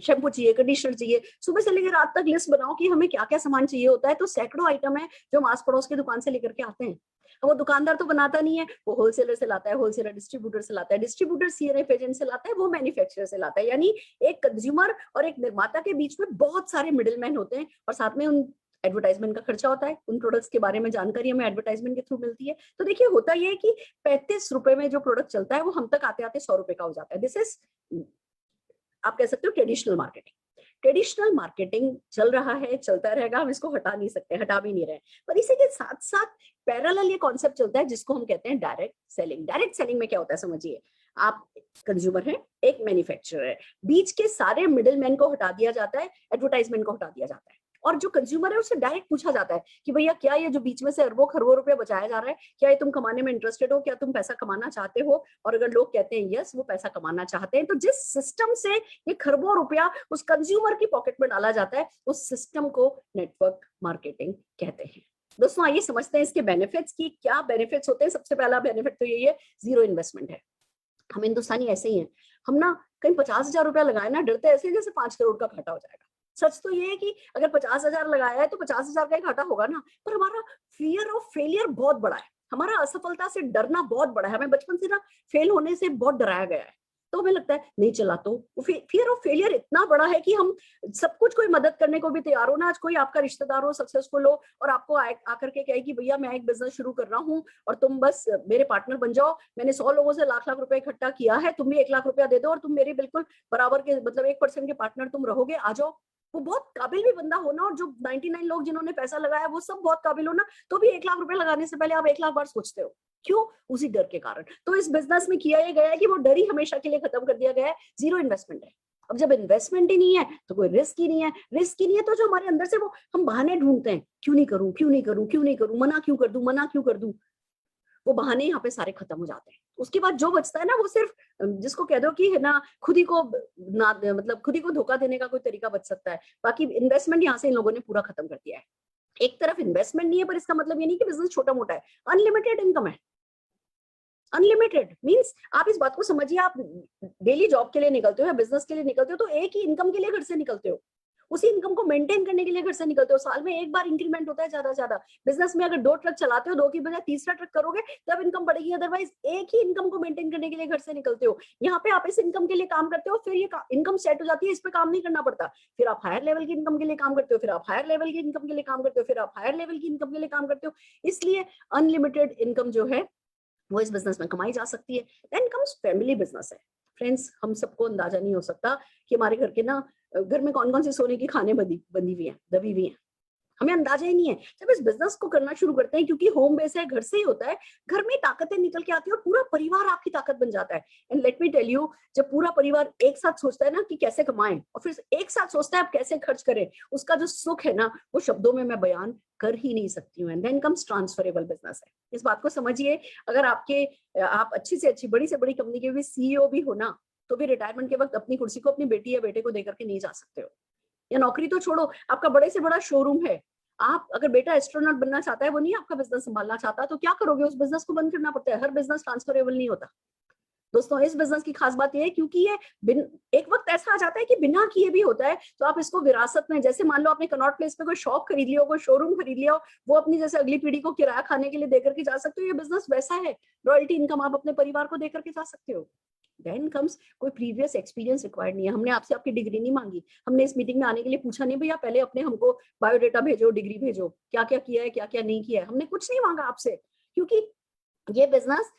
शैम्पू चाहिए, कंडीशनर चाहिए। सुबह से लेकर रात तक लिस्ट बनाओ कि हमें क्या क्या सामान चाहिए होता है। तो सैकड़ों आइटम है जो हम आस पड़ोस की दुकान से लेकर के आते हैं। वो दुकानदार तो बनाता नहीं है, वो होलसेलर से लाता है, होलसेलर डिस्ट्रीब्यूटर से लाता है, डिस्ट्रीब्यूटर सीआरएफ एजेंट से लाता है, वो मैन्युफैक्चरर से लाता है। यानी एक कंज्यूमर और एक निर्माता के बीच में बहुत सारे मिडिलमैन होते हैं, और साथ में उन एडवर्टाइजमेंट का खर्चा होता है। उन प्रोडक्ट्स के बारे में जानकारी हमें एडवर्टाइजमेंट के थ्रू मिलती है। तो देखिए, होता यह है कि 35 रुपए में जो प्रोडक्ट चलता है वो हम तक आते आते 100 रुपए का हो जाता है। दिस इज, आप कह सकते हो, ट्रेडिशनल मार्केटिंग। ट्रेडिशनल मार्केटिंग चल रहा है, चलता रहेगा, हम इसको हटा नहीं सकते, हटा भी नहीं रहे। पर इसी के साथ साथ पैरेलल ये कॉन्सेप्ट चलता है जिसको हम कहते हैं डायरेक्ट सेलिंग। डायरेक्ट सेलिंग में क्या होता है समझिए, आप कंज्यूमर है, एक मैन्युफैक्चरर है, बीच के सारे मिडिलमैन को हटा दिया जाता है, एडवर्टाइजमेंट को हटा दिया जाता है, और जो कंज्यूमर है उससे डायरेक्ट पूछा जाता है कि भैया क्या ये जो बीच में से अरबों खरबों रुपए बचाया जा रहा है, क्या ये तुम कमाने में इंटरेस्टेड हो, क्या तुम पैसा कमाना चाहते हो? और अगर लोग कहते हैं यस, वो पैसा कमाना चाहते हैं, तो जिस सिस्टम से ये खरबों रुपया उस कंज्यूमर की पॉकेट में डाला जाता है, उस सिस्टम को नेटवर्क मार्केटिंग कहते हैं। दोस्तों, आइए समझते हैं इसके बेनिफिट्स की क्या बेनिफिट्स होते हैं। सबसे पहला बेनिफिट तो यही है, जीरो इन्वेस्टमेंट है। हम हिंदुस्तानी ऐसे ही हैं, हम ना कहीं 50,000 रुपया लगाए ना, डरते ऐसे जैसे 5 करोड़ का घाटा हो जाएगा। सच तो ये है कि अगर 50,000 लगाया है तो 50,000 का ही घाटा होगा ना, पर हमारा फियर ऑफ फेलियर बहुत बड़ा है, हमारा असफलता से डरना बहुत बड़ा है। हमें बचपन से ना फेल होने से बहुत डराया गया है, तो हमें लगता है नहीं चला तो। फियर ऑफ फेलियर इतना बड़ा है कि हम सब कुछ, कोई मदद करने को भी तैयार हो ना। आज कोई आपका रिश्तेदार हो, सक्सेसफुल हो, और आपको आकर के कहे कि भैया मैं एक बिजनेस शुरू कर रहा हूँ और तुम बस मेरे पार्टनर बन जाओ, मैंने 100 लोगों से लाख लाख रुपए इकट्ठा किया है, तुम भी 1 लाख रुपया दे दो और तुम मेरे बिल्कुल बराबर के, मतलब 1% के पार्टनर तुम रहोगे, आ जाओ। वो बहुत काबिल भी बंदा हो ना, और जो 99 लोग जिन्होंने पैसा लगाया वो सब बहुत काबिल हो ना, तो भी 1 लाख रुपए लगाने से पहले आप 1 लाख बार सोचते हो। क्यों? उसी डर के कारण। तो इस बिजनेस में किया ये गया है कि वो डर ही हमेशा के लिए खत्म कर दिया गया है। जीरो इन्वेस्टमेंट है, अब जब इन्वेस्टमेंट ही नहीं है तो कोई रिस्क ही नहीं है, रिस्क ही नहीं है तो जो हमारे अंदर से वो हम बहाने ढूंढते हैं, क्यों नहीं करूं, क्यों नहीं करूं, क्यों नहीं करूं, मना क्यों कर दूं, मना क्यों कर दूं, वो बहाने यहाँ पे सारे खत्म हो जाते हैं। उसके बाद जो बचता है ना वो सिर्फ जिसको कह दो कि है ना खुद ही को ना मतलब खुद ही को धोखा देने का कोई तरीका बच सकता है। बाकी इन्वेस्टमेंट यहाँ से इन लोगों ने पूरा खत्म कर दिया है। एक तरफ इन्वेस्टमेंट नहीं है पर इसका मतलब ये नहीं कि बिजनेस छोटा मोटा है, अनलिमिटेड इनकम है। अनलिमिटेड मींस आप इस बात को समझिए, आप डेली जॉब के लिए निकलते हो या बिजनेस के लिए निकलते हो तो एक ही इनकम के लिए घर से निकलते हो, उसी इनकम को मेंटेन करने के लिए घर से निकलते हो। साल में एक बार इंक्रीमेंट होता है ज्यादा से ज्यादा। बिजनेस में अगर 2 ट्रक चलाते हो, 2 की बजाय तीसरा ट्रक करोगे तब इनकम बढ़ेगी, अदरवाइज एक ही इनकम को मेंटेन करने के लिए घर से निकलते हो। यहाँ पे आप इस इनकम के लिए काम करते हो, फिर ये इनकम सेट हो जाती है, इस पे काम नहीं करना पड़ता, फिर आप हायर लेवल की इनकम के लिए काम करते हो, फिर आप हायर लेवल की इनकम के लिए काम करते हो, फिर आप हायर लेवल की इनकम के लिए काम करते हो। इसलिए अनलिमिटेड इनकम जो है वो इस बिजनेस में कमाई जा सकती है। देन कम्स फैमिली बिजनेस है। फ्रेंड्स, हम सबको अंदाजा नहीं हो सकता कि हमारे घर के ना घर में कौन कौन से सोने की खाने बंदी हुई हैं, दबी हुई हैं, हमें अंदाजा ही नहीं है। जब इस बिजनेस को करना शुरू करते हैं, क्योंकि होम बेस है, घर से ही होता है, घर में ताकतें निकल के आती है और पूरा परिवार आपकी ताकत बन जाता है। And let me tell you, जब पूरा परिवार एक साथ सोचता है ना कि कैसे कमाएं और फिर एक साथ सोचता है आप कैसे खर्च करें, उसका जो सुख है ना वो शब्दों में मैं बयान कर ही नहीं सकती हूँ। And then comes transferable business है। इस बात को समझिए, अगर आप अच्छी से अच्छी बड़ी से बड़ी कंपनी के भी सीईओ भी हो ना, तो भी रिटायरमेंट के वक्त अपनी कुर्सी को अपनी बेटी या बेटे को देकर के नहीं जा सकते हो। या नौकरी तो छोड़ो, आपका बड़े से बड़ा शोरूम है, आप अगर बेटा एस्ट्रोनॉट बनना चाहता है, वो नहीं आपका बिजनेस संभालना चाहता, तो क्या करोगे, उस बिजनेस को बंद करना पड़ता है। हर बिजनेस ट्रांसफरेबल नहीं होता दोस्तों। इस बिजनेस की खास बात यह है क्योंकि ये एक वक्त ऐसा आ जाता है कि बिना किए भी होता है, तो आप इसको विरासत में, जैसे मान लो आपने कनॉट प्लेस पे कोई शॉप खरीद लिया हो, कोई शोरूम खरीद लिया हो, वो अपनी जैसे अगली पीढ़ी को किराया खाने के लिए देकर के जा सकते हो। ये बिजनेस वैसा है, रॉयल्टी इनकम आप अपने परिवार को देकर के जा सकते हो। देन कम्स, कोई प्रीवियस एक्सपीरियंस रिक्वायर्ड नहीं है। हमने आपसे आपकी डिग्री नहीं मांगी, हमने इस मीटिंग में आने के लिए पूछा नहीं भैया पहले अपने हमको बायोडेटा भेजो, डिग्री भेजो, क्या क्या किया है, क्या क्या नहीं किया है, हमने कुछ नहीं मांगा आपसे। क्योंकि ये बिजनेस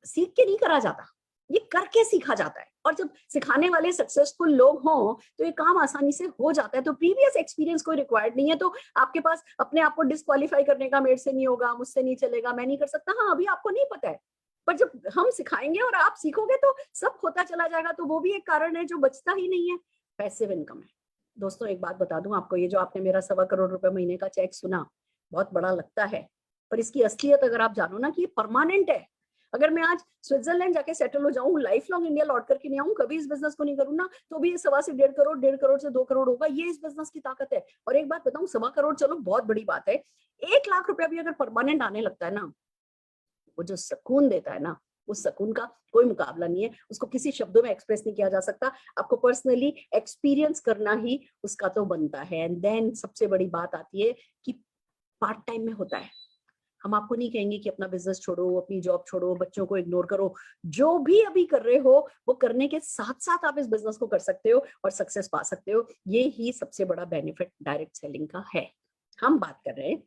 सीख के नहीं करा जाता, ये करके सीखा जाता है। और जब सिखाने वाले सक्सेसफुल लोग हों तो ये काम आसानी से हो जाता है। तो प्रीवियस एक्सपीरियंस कोई रिक्वायर्ड नहीं है। तो आपके पास अपने आप को डिस्क्वालीफाई करने का, मेरे से नहीं होगा, मुझसे नहीं चलेगा, मैं नहीं कर सकता, हाँ अभी आपको नहीं पता है, पर जब हम सिखाएंगे और आप सीखोगे तो सब होता चला जाएगा। तो वो भी एक कारण है जो बचता ही नहीं है, पैसिव इनकम है। दोस्तों एक बात बता दूं आपको, ये जो आपने मेरा 1.25 करोड़ रुपए महीने का चेक सुना, बहुत बड़ा लगता है, पर इसकी असलियत अगर आप जानो ना कि ये परमानेंट है। अगर मैं आज स्विट्जरलैंड जाके सेटल हो जाऊं, लाइफ लॉन्ग इंडिया लौट करके नहीं आऊं, कभी इस बिजनेस को नहीं करूं ना, तो भी ये 1.25 से 1.5 करोड़, 1.5 करोड़ से 2 करोड़ होगा। ये इस बिजनेस की ताकत है। और एक बात बताऊं, 1.25 करोड़ चलो बहुत बड़ी बात है, 1 लाख रुपया भी अगर परमानेंट आने लगता है ना, वो जो सुकून देता है ना, उस सुकून का कोई मुकाबला नहीं है। उसको किसी शब्दों में एक्सप्रेस नहीं किया जा सकता। आपको पर्सनली एक्सपीरियंस करना ही उसका तो बनता है। एंड देन सबसे बड़ी बात आती है कि पार्ट टाइम में होता है। हम आपको नहीं कहेंगे कि अपना बिजनेस छोड़ो, अपनी जॉब छोड़ो, बच्चों को इग्नोर करो। जो भी अभी कर रहे हो वो करने के साथ साथ आप इस बिजनेस को कर सकते हो और सक्सेस पा सकते हो। ये ही सबसे बड़ा बेनिफिट डायरेक्ट सेलिंग का है। हम बात कर रहे हैं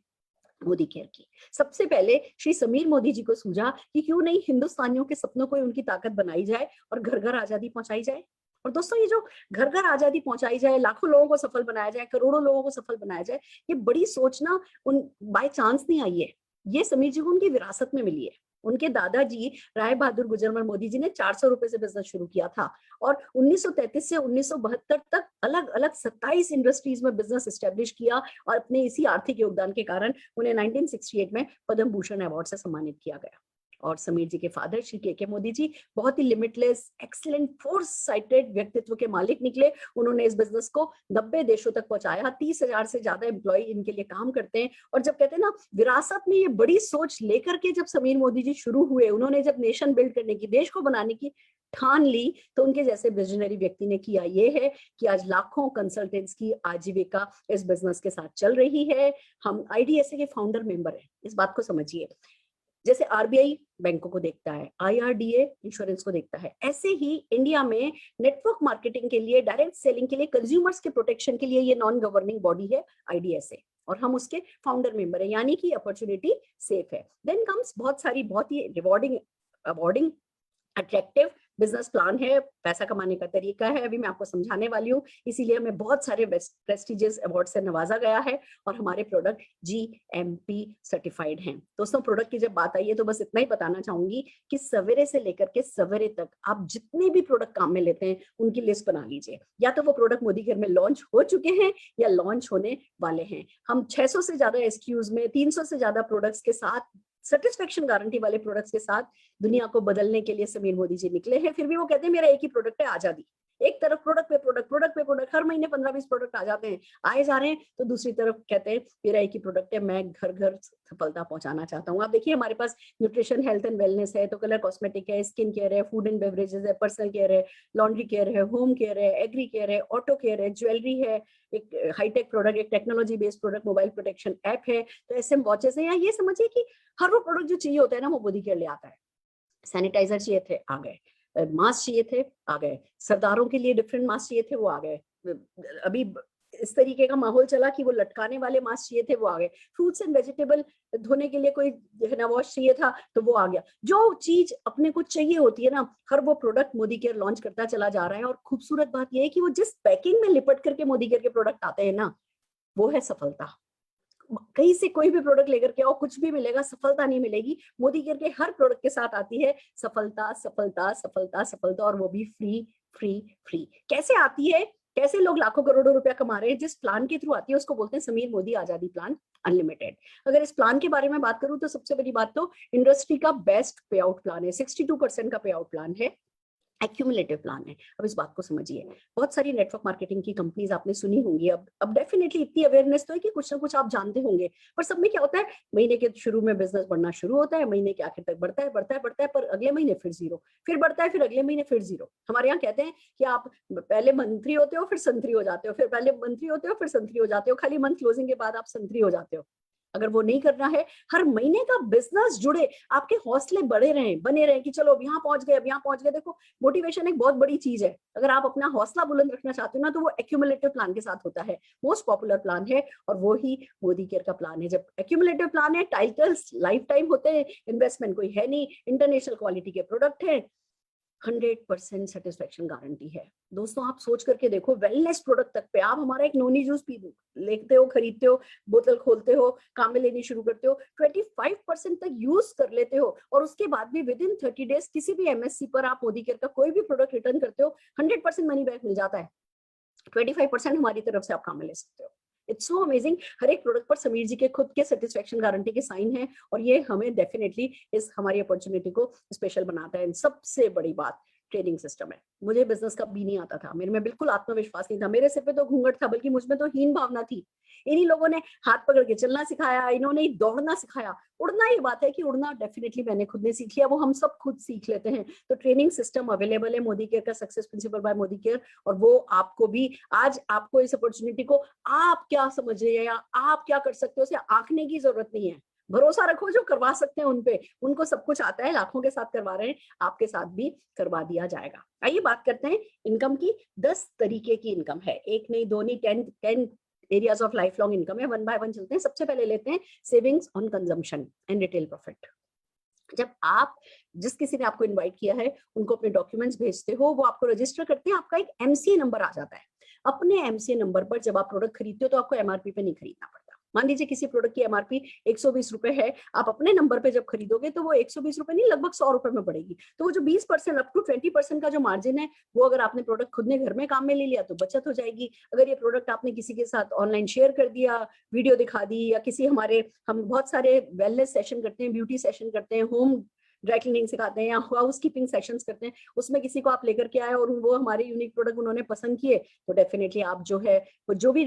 मोदी केयर की। सबसे पहले श्री समीर मोदी जी को सूझा कि क्यों नहीं हिंदुस्तानियों के सपनों को उनकी ताकत बनाई जाए और घर घर आजादी पहुंचाई जाए। और दोस्तों ये जो घर घर आजादी पहुंचाई जाए, लाखों लोगों को सफल बनाया जाए, करोड़ों लोगों को सफल बनाया जाए, ये बड़ी सोच ना उन बाय चांस नहीं आई है। ये समीर जी को उनकी विरासत में मिली है। उनके दादाजी राय बहादुर गुजरमल मोदी जी ने 400 रुपए से बिजनेस शुरू किया था और 1933 से 1972 तक अलग अलग 27 इंडस्ट्रीज में बिजनेस एस्टेब्लिश किया और अपने इसी आर्थिक योगदान के कारण उन्हें 1968 में पद्म भूषण अवार्ड से सम्मानित किया गया। और समीर जी के फादर श्री के मोदी जी बहुत ही लिमिटलेस, एक्सीलेंट, फोर्स साइटेड व्यक्तित्व के मालिक निकले। उन्होंने इस बिजनेस को 90 देशों तक पहुंचाया। 30,000 से ज्यादा एम्प्लॉय इनके लिए काम करते हैं। और जब कहते हैं ना विरासत में ये बड़ी सोच लेकर के जब समीर मोदी जी शुरू हुए, उन्होंने जब नेशन बिल्ड करने की, देश को बनाने की ठान ली, तो उनके जैसे विजनरी व्यक्ति ने किया ये है कि आज लाखों कंसल्टेंट्स की आजीविका इस बिजनेस के साथ चल रही है। हम IDSA के फाउंडर मेंबर हैं, इस बात को समझिए। जैसे RBI बैंकों को देखता है, IRDA इंश्योरेंस को देखता है, ऐसे ही इंडिया में नेटवर्क मार्केटिंग के लिए, डायरेक्ट सेलिंग के लिए, कंज्यूमर्स के प्रोटेक्शन के लिए ये नॉन गवर्निंग बॉडी है IDSA और हम उसके फाउंडर मेंबर हैं, यानी कि अपॉर्चुनिटी सेफ है। देन कम्स बहुत सारी बहुत ही rewarding, awarding, attractive business plan है, पैसा कमाने का तरीका है, अभी मैं आपको समझाने वाली हूँ। इसीलिए हमें बहुत सारे प्रेस्टिजियस अवार्ड से नवाजा गया है और हमारे प्रोडक्ट GMP सर्टिफाइड हैं। दोस्तों, प्रोडक्ट की जब बात आई है तो बस इतना ही बताना चाहूंगी कि सवेरे से लेकर के सवेरे तक आप जितने भी प्रोडक्ट काम में लेते हैं उनकी लिस्ट बना लीजिए। या तो वो प्रोडक्ट मोदी केयर में लॉन्च हो चुके हैं या लॉन्च होने वाले हैं। हम 600 से ज्यादा SKUs में 300 से ज्यादा प्रोडक्ट्स के साथ, सेटिस्फेक्शन गारंटी वाले प्रोडक्ट्स के साथ दुनिया को बदलने के लिए समीर मोदी जी निकले हैं। फिर भी वो कहते हैं मेरा एक ही प्रोडक्ट है आजादी। एक तरफ प्रोडक्ट पे प्रोडक्ट, प्रोडक्ट पे प्रोडक्ट, हर महीने 15-20 प्रोडक्ट आ जाते हैं, आए जा रहे हैं, तो दूसरी तरफ कहते हैं मेरा एक ही प्रोडक्ट है, मैं घर घर सफलता पहुंचाना चाहता हूँ। आप देखिए हमारे पास न्यूट्रिशन, हेल्थ एंड वेलनेस है, तो कलर कॉस्मेटिक है, स्किन केयर है, फूड एंड बेवरेजेस है, पर्सनल केयर है, लॉन्ड्री केयर है, होम केयर है, एग्री केयर है, ऑटो केयर है, ज्वेलरी है, एक हाईटेक प्रोडक्ट, एक technology based product, mobile protection app है, तो SM वॉचेस है। या ये समझिए कि हर वो प्रोडक्ट जो चाहिए होता है ना वो मोदी केयर ले आता है। सैनिटाइजर चाहिए थे, आ गए। मास्क चाहिए थे, आ गए। सरदारों के लिए डिफरेंट मास्क चाहिए थे, वो आ गए। अभी इस तरीके का माहौल चला कि वो लटकाने वाले मास्क चाहिए थे, वो आ गए। फ्रूट्स एंड वेजिटेबल धोने के लिए कोई हैंड वॉश चाहिए था, तो वो आ गया। जो चीज अपने को चाहिए होती है ना, हर वो प्रोडक्ट मोदी केयर लॉन्च करता चला जा रहा है। और खूबसूरत बात यह है कि वो जिस पैकिंग में लिपट करके मोदी केयर के प्रोडक्ट आते हैं ना, वो है सफलता। कहीं से कोई भी प्रोडक्ट लेकर के आओ, कुछ भी मिलेगा, सफलता नहीं मिलेगी। मोदी केयर के हर प्रोडक्ट के साथ आती है सफलता, सफलता, सफलता, सफलता, और वो भी फ्री फ्री फ्री। कैसे आती है, कैसे लोग लाखों करोड़ों रुपया कमा रहे हैं? जिस प्लान के थ्रू आती है उसको बोलते हैं समीर मोदी आजादी प्लान अनलिमिटेड। अगर इस प्लान के बारे में बात करूं तो सबसे बड़ी बात तो इंडस्ट्री का बेस्ट पे आउट प्लान है। 62% का पे आउट प्लान है, एक्यूमुलेटिव प्लान है। अब इस बात को समझिए, बहुत सारी नेटवर्क मार्केटिंग की कंपनीज आपने सुनी होंगी। अब डेफिनेटली इतनी अवेयरनेस तो है कि कुछ ना कुछ आप जानते होंगे। पर सब में क्या होता है, महीने के शुरू में बिजनेस बढ़ना शुरू होता है, महीने के आखिर तक बढ़ता है बढ़ता है बढ़ता है, पर अगले महीने फिर जीरो, फिर बढ़ता है, फिर अगले महीने फिर जीरो। हमारे यहाँ कहते हैं कि आप पहले मंत्री होते हो फिर संतरी हो जाते हो, फिर पहले मंत्री होते हो फिर संतरी हो जाते हो, खाली मंथ क्लोजिंग के बाद आप संतरी हो जाते हो। अगर वो नहीं करना है, हर महीने का बिजनेस जुड़े, आपके हौसले बढ़े रहे, बने रहे कि चलो अब यहाँ पहुंच गए, अब यहाँ पहुंच गए। देखो, मोटिवेशन एक बहुत बड़ी चीज है। अगर आप अपना हौसला बुलंद रखना चाहते हो ना, तो वो एक्यूमुलेटिव प्लान के साथ होता है। मोस्ट पॉपुलर प्लान है और वो ही मोदी केयर का प्लान है। जब एक्यूमुलेटिव प्लान है, टाइटल्स लाइफ टाइम होते हैं, इन्वेस्टमेंट कोई है नहीं, इंटरनेशनल क्वालिटी के प्रोडक्ट है, 100% सेटिस्फेक्शन गारंटी है। दोस्तों, आप सोच करके देखो, वेलनेस प्रोडक्ट तक पे आप हमारा एक नोनी जूस पी लेते हो, खरीदते हो, बोतल खोलते हो, काम में लेनी शुरू करते हो, 25% तक यूज कर लेते हो, और उसके बाद भी विद इन 30 डेज किसी भी MSC पर आप मोदी केयर का कोई भी प्रोडक्ट रिटर्न करते हो, 100% मनी बैक मिल जाता है। 25% हमारी तरफ से आप काम में ले सकते हो। It's so amazing. हर एक प्रोडक्ट पर समीर जी के खुद के सेटिस्फेक्शन गारंटी के साइन है, और ये हमें डेफिनेटली इस हमारी अपॉर्चुनिटी को स्पेशल बनाता है। सबसे बड़ी बात ट्रेनिंग सिस्टम है। मुझे बिजनेस का भी नहीं आता था, मेरे में बिल्कुल आत्मविश्वास नहीं था, मेरे सिर पे तो घूंघट था, बल्कि मुझमें तो हीन भावना थी। इन्हीं लोगों ने हाथ पकड़ के चलना सिखाया, इन्होंने दौड़ना सिखाया। उड़ना, ये बात है कि उड़ना डेफिनेटली मैंने खुद ने सीख लिया, वो हम सब खुद सीख लेते हैं। तो ट्रेनिंग सिस्टम अवेलेबल है मोदी केयर का, success principal bye Modi care, और वो आपको भी, आज आपको इस अपॉर्चुनिटी को आप क्या समझ रहे हैं या आप क्या कर सकते हो, उसे आंकने की जरूरत नहीं है। भरोसा रखो, जो करवा सकते हैं उन पे, उनको सब कुछ आता है, लाखों के साथ करवा रहे हैं, आपके साथ भी करवा दिया जाएगा। आइए बात करते हैं इनकम की। 10 तरीके की इनकम है, एक नहीं, दो नहीं, 10 areas of life long income है। वन बाय वन चलते हैं। सबसे पहले लेते हैं savings on consumption and retail profit. जब आप, जिस किसी ने आपको इनवाइट किया है, उनको अपने डॉक्यूमेंट्स भेजते हो, वो आपको रजिस्टर करते हैं, आपका एक MCA नंबर आ जाता है। अपने MCA नंबर पर जब आप प्रोडक्ट खरीदते हो तो आपको MRP पे नहीं खरीदना पड़ता। मान लीजिए किसी प्रोडक्ट की MRP 120 रुपए है, आप अपने नंबर पे जब खरीदोगे तो वो 120 रुपए नहीं, लगभग 100 रुपए में पड़ेगी। तो वो जो 20% अप टू 20% का जो मार्जिन है, वो अगर आपने प्रोडक्ट खुद ने घर में काम में ले लिया तो बचत हो जाएगी। अगर ये प्रोडक्ट आपने किसी के साथ ऑनलाइन शेयर कर दिया, वीडियो दिखा दी, या किसी हम बहुत सारे वेलनेस सेशन करते हैं, ब्यूटी सेशन करते हैं, होम ड्राई क्लीनिंग सिखाते हैं, या हाउस कीपिंग सेशंस करते हैं, उसमें किसी को आप लेकर के आए और वो हमारे यूनिक प्रोडक्ट उन्होंने पसंद किए, तो डेफिनेटली आप जो है, वो जो भी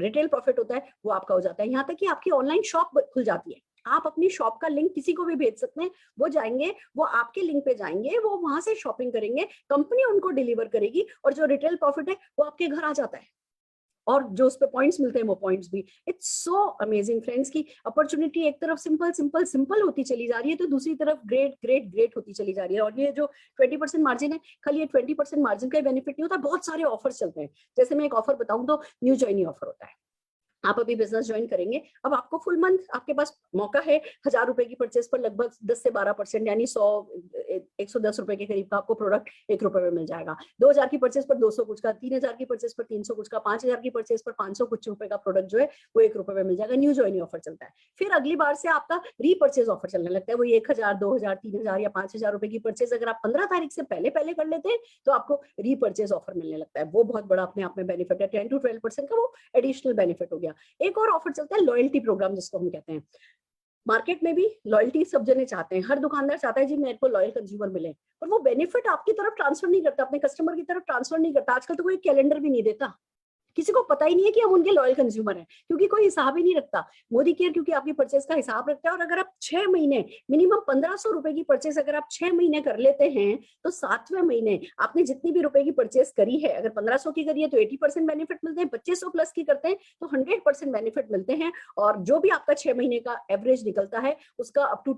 रिटेल प्रॉफिट होता है वो आपका हो जाता है। यहाँ तक कि आपकी ऑनलाइन शॉप खुल जाती है, आप अपनी शॉप का लिंक किसी को भी भेज सकते हैं, वो जाएंगे, वो आपके लिंक पे जाएंगे, वो वहां से शॉपिंग करेंगे, कंपनी उनको डिलीवर करेगी, और जो रिटेल प्रॉफिट है वो आपके घर आ जाता है, और जो उस पे पॉइंट्स मिलते हैं वो पॉइंट्स भी। इट्स सो अमेजिंग फ्रेंड्स की अपॉर्चुनिटी एक तरफ सिंपल सिंपल सिंपल होती चली जा रही है, तो दूसरी तरफ ग्रेट ग्रेट ग्रेट होती चली जा रही है। और ये जो 20% मार्जिन है, खाली ये 20% मार्जिन का बेनिफिट नहीं होता, बहुत सारे ऑफर्स चलते हैं। जैसे मैं एक ऑफर बताऊं तो न्यू ज्वाइनी ऑफर होता है। आप अभी बिजनेस ज्वाइन करेंगे, अब आपको फुल मंथ आपके पास मौका है 1000 रुपए की परचेज पर लगभग 10 से 12% यानी 110 रुपए के करीब का आपको प्रोडक्ट 1 रुपए में मिल जाएगा। 2000 की परचेज पर 200 कुछ का, 3000 की परचेज पर 300 कुछ का, 5000 की परचेज पर 500 कुछ रुपए का प्रोडक्ट जो है वो 1 रुपए में मिल जाएगा। न्यू ज्वाइनिंग ऑफर चलता है। फिर अगली बार से आपका रीपर्चेज ऑफर चलने लगता है। वो 1000, 2000, 3000 या 5000 रुपए की परचेज अगर आप 15 तारीख से पहले पहले कर लेते हैं तो आपको रीपर्चेज ऑफर मिलने लगता है। वो बहुत बड़ा अपने आप में बेनिफिट है। 10 to 12% का वो एडिशनल बेनिफिट हो गया। एक और ऑफर चलता है लॉयल्टी प्रोग्राम, जिसको हम कहते हैं। मार्केट में भी लॉयल्टी सब जने चाहते हैं, हर दुकानदार चाहता है जी मेरे को लॉयल कंज्यूमर मिले, पर वो बेनिफिट आपकी तरफ ट्रांसफर नहीं करता, अपने कस्टमर की तरफ ट्रांसफर नहीं करता। आजकल तो कोई कैलेंडर भी नहीं देता, किसी को पता ही नहीं है कि हम उनके लॉयल कंज्यूमर हैं, क्योंकि कोई हिसाब ही नहीं रखता। मोदी केयर क्योंकि आपकी परचेस का हिसाब रखता है, और अगर आप 6 महीने मिनिमम 1500 रुपए की परचेस अगर आप 6 महीने कर लेते हैं तो 7वें महीने आपने जितनी भी रुपए की परचेस करी है, अगर 1500 की करी है तो 80% बेनिफिट मिलते हैं, 2500 प्लस की करते हैं तो 100% बेनिफिट मिलते हैं। और जो भी आपका 6 महीने का एवरेज निकलता है उसका अप टू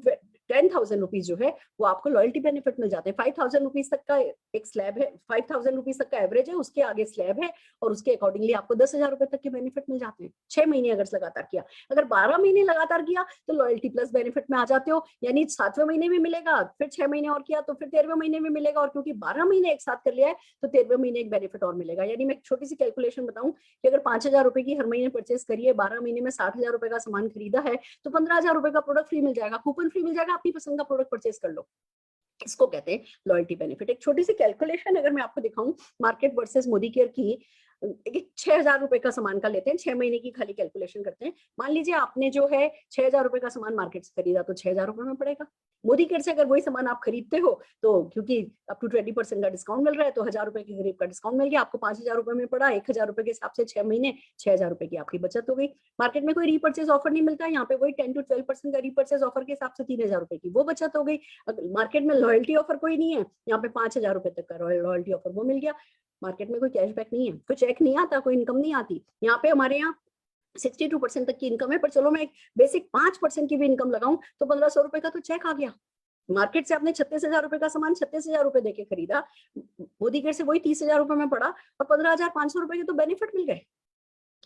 10,000 रुपीज जो है वो आपको लॉयल्टी बेनिफिट मिल जाते हैं। 5,000 रुपीज तक का एक स्लैब है, 5,000 रुपीज तक का एवरेज है, उसके आगे स्लैब है, और उसके अकॉर्डिंगली आपको 10,000 रुपए तक के बेनिफिट मिल जाते हैं 6 महीने अगर लगातार किया। अगर 12 महीने लगातार किया तो लॉयल्टी प्लस बेनिफिट में आ जाते हो, यानी 7वें महीने में मिलेगा, फिर 6 महीने और किया तो फिर 13वें महीने में मिलेगा, और क्योंकि 12 महीने एक साथ कर लिया है तो 13वें महीने एक बेनिफिट और मिलेगा। यानी मैं एक छोटी सी कैलकुलेशन बताऊं कि अगर 5,000 रुपए की हर महीने परचेस करिए, 12 महीने में 60,000 रुपए का सामान खरीदा है तो 15,000 रुपए का प्रोडक्ट फ्री मिल जाएगा, कूपन फ्री मिल जाएगा, अपनी पसंद का प्रोडक्ट परचेस कर लो। इसको कहते हैं लॉयल्टी बेनिफिट। एक छोटी सी कैलकुलेशन अगर मैं आपको दिखाऊं मार्केट वर्सेस मोदी केयर की, 6,000 रुपए का सामान का लेते हैं, 6 महीने की खाली कैलकुलेशन करते हैं। मान लीजिए आपने जो है 6,000 रुपए का सामान मार्केट से खरीदा तो 6,000 रुपए में पड़ेगा। मोदी केयर से अगर वही सामान आप खरीदते हो तो क्योंकि अप टू 20% का डिस्काउंट मिल रहा है तो 1,000 रुपए के करीब का डिस्काउंट मिल गया, आपको 5,000 रुपए में पड़ा। 1,000 रुपए के हिसाब से 6 महीने 6,000 रुपए की आपकी बचत हो गई। मार्केट में कोई रीपर्चेज ऑफर नहीं मिलता, यहाँ पे वही 10 to 12% का रीपर्चेज ऑफर के हिसाब से 3,000 रुपए की वो बचत हो गई। मार्केट में लॉयल्टी ऑफर कोई नहीं है, यहाँ पे 5,000 रुपए तक का लॉयल्टी ऑफर वो मिल गया। मार्केट में कोई कैशबैक नहीं है, कोई चेक नहीं आता, कोई इनकम नहीं आती। यहाँ पे हमारे यहाँ 62% तक की इनकम है, पर चलो मैं एक बेसिक 5% की भी इनकम लगाऊं तो 1,500 रुपए का तो चेक आ गया। मार्केट से आपने 36,000 रुपए का सामान 36,000 रुपए देके खरीदा, मोदी केयर से वही 30,000 रुपए में पड़ा और 15,500 रुपए के तो बेनिफिट मिल गए।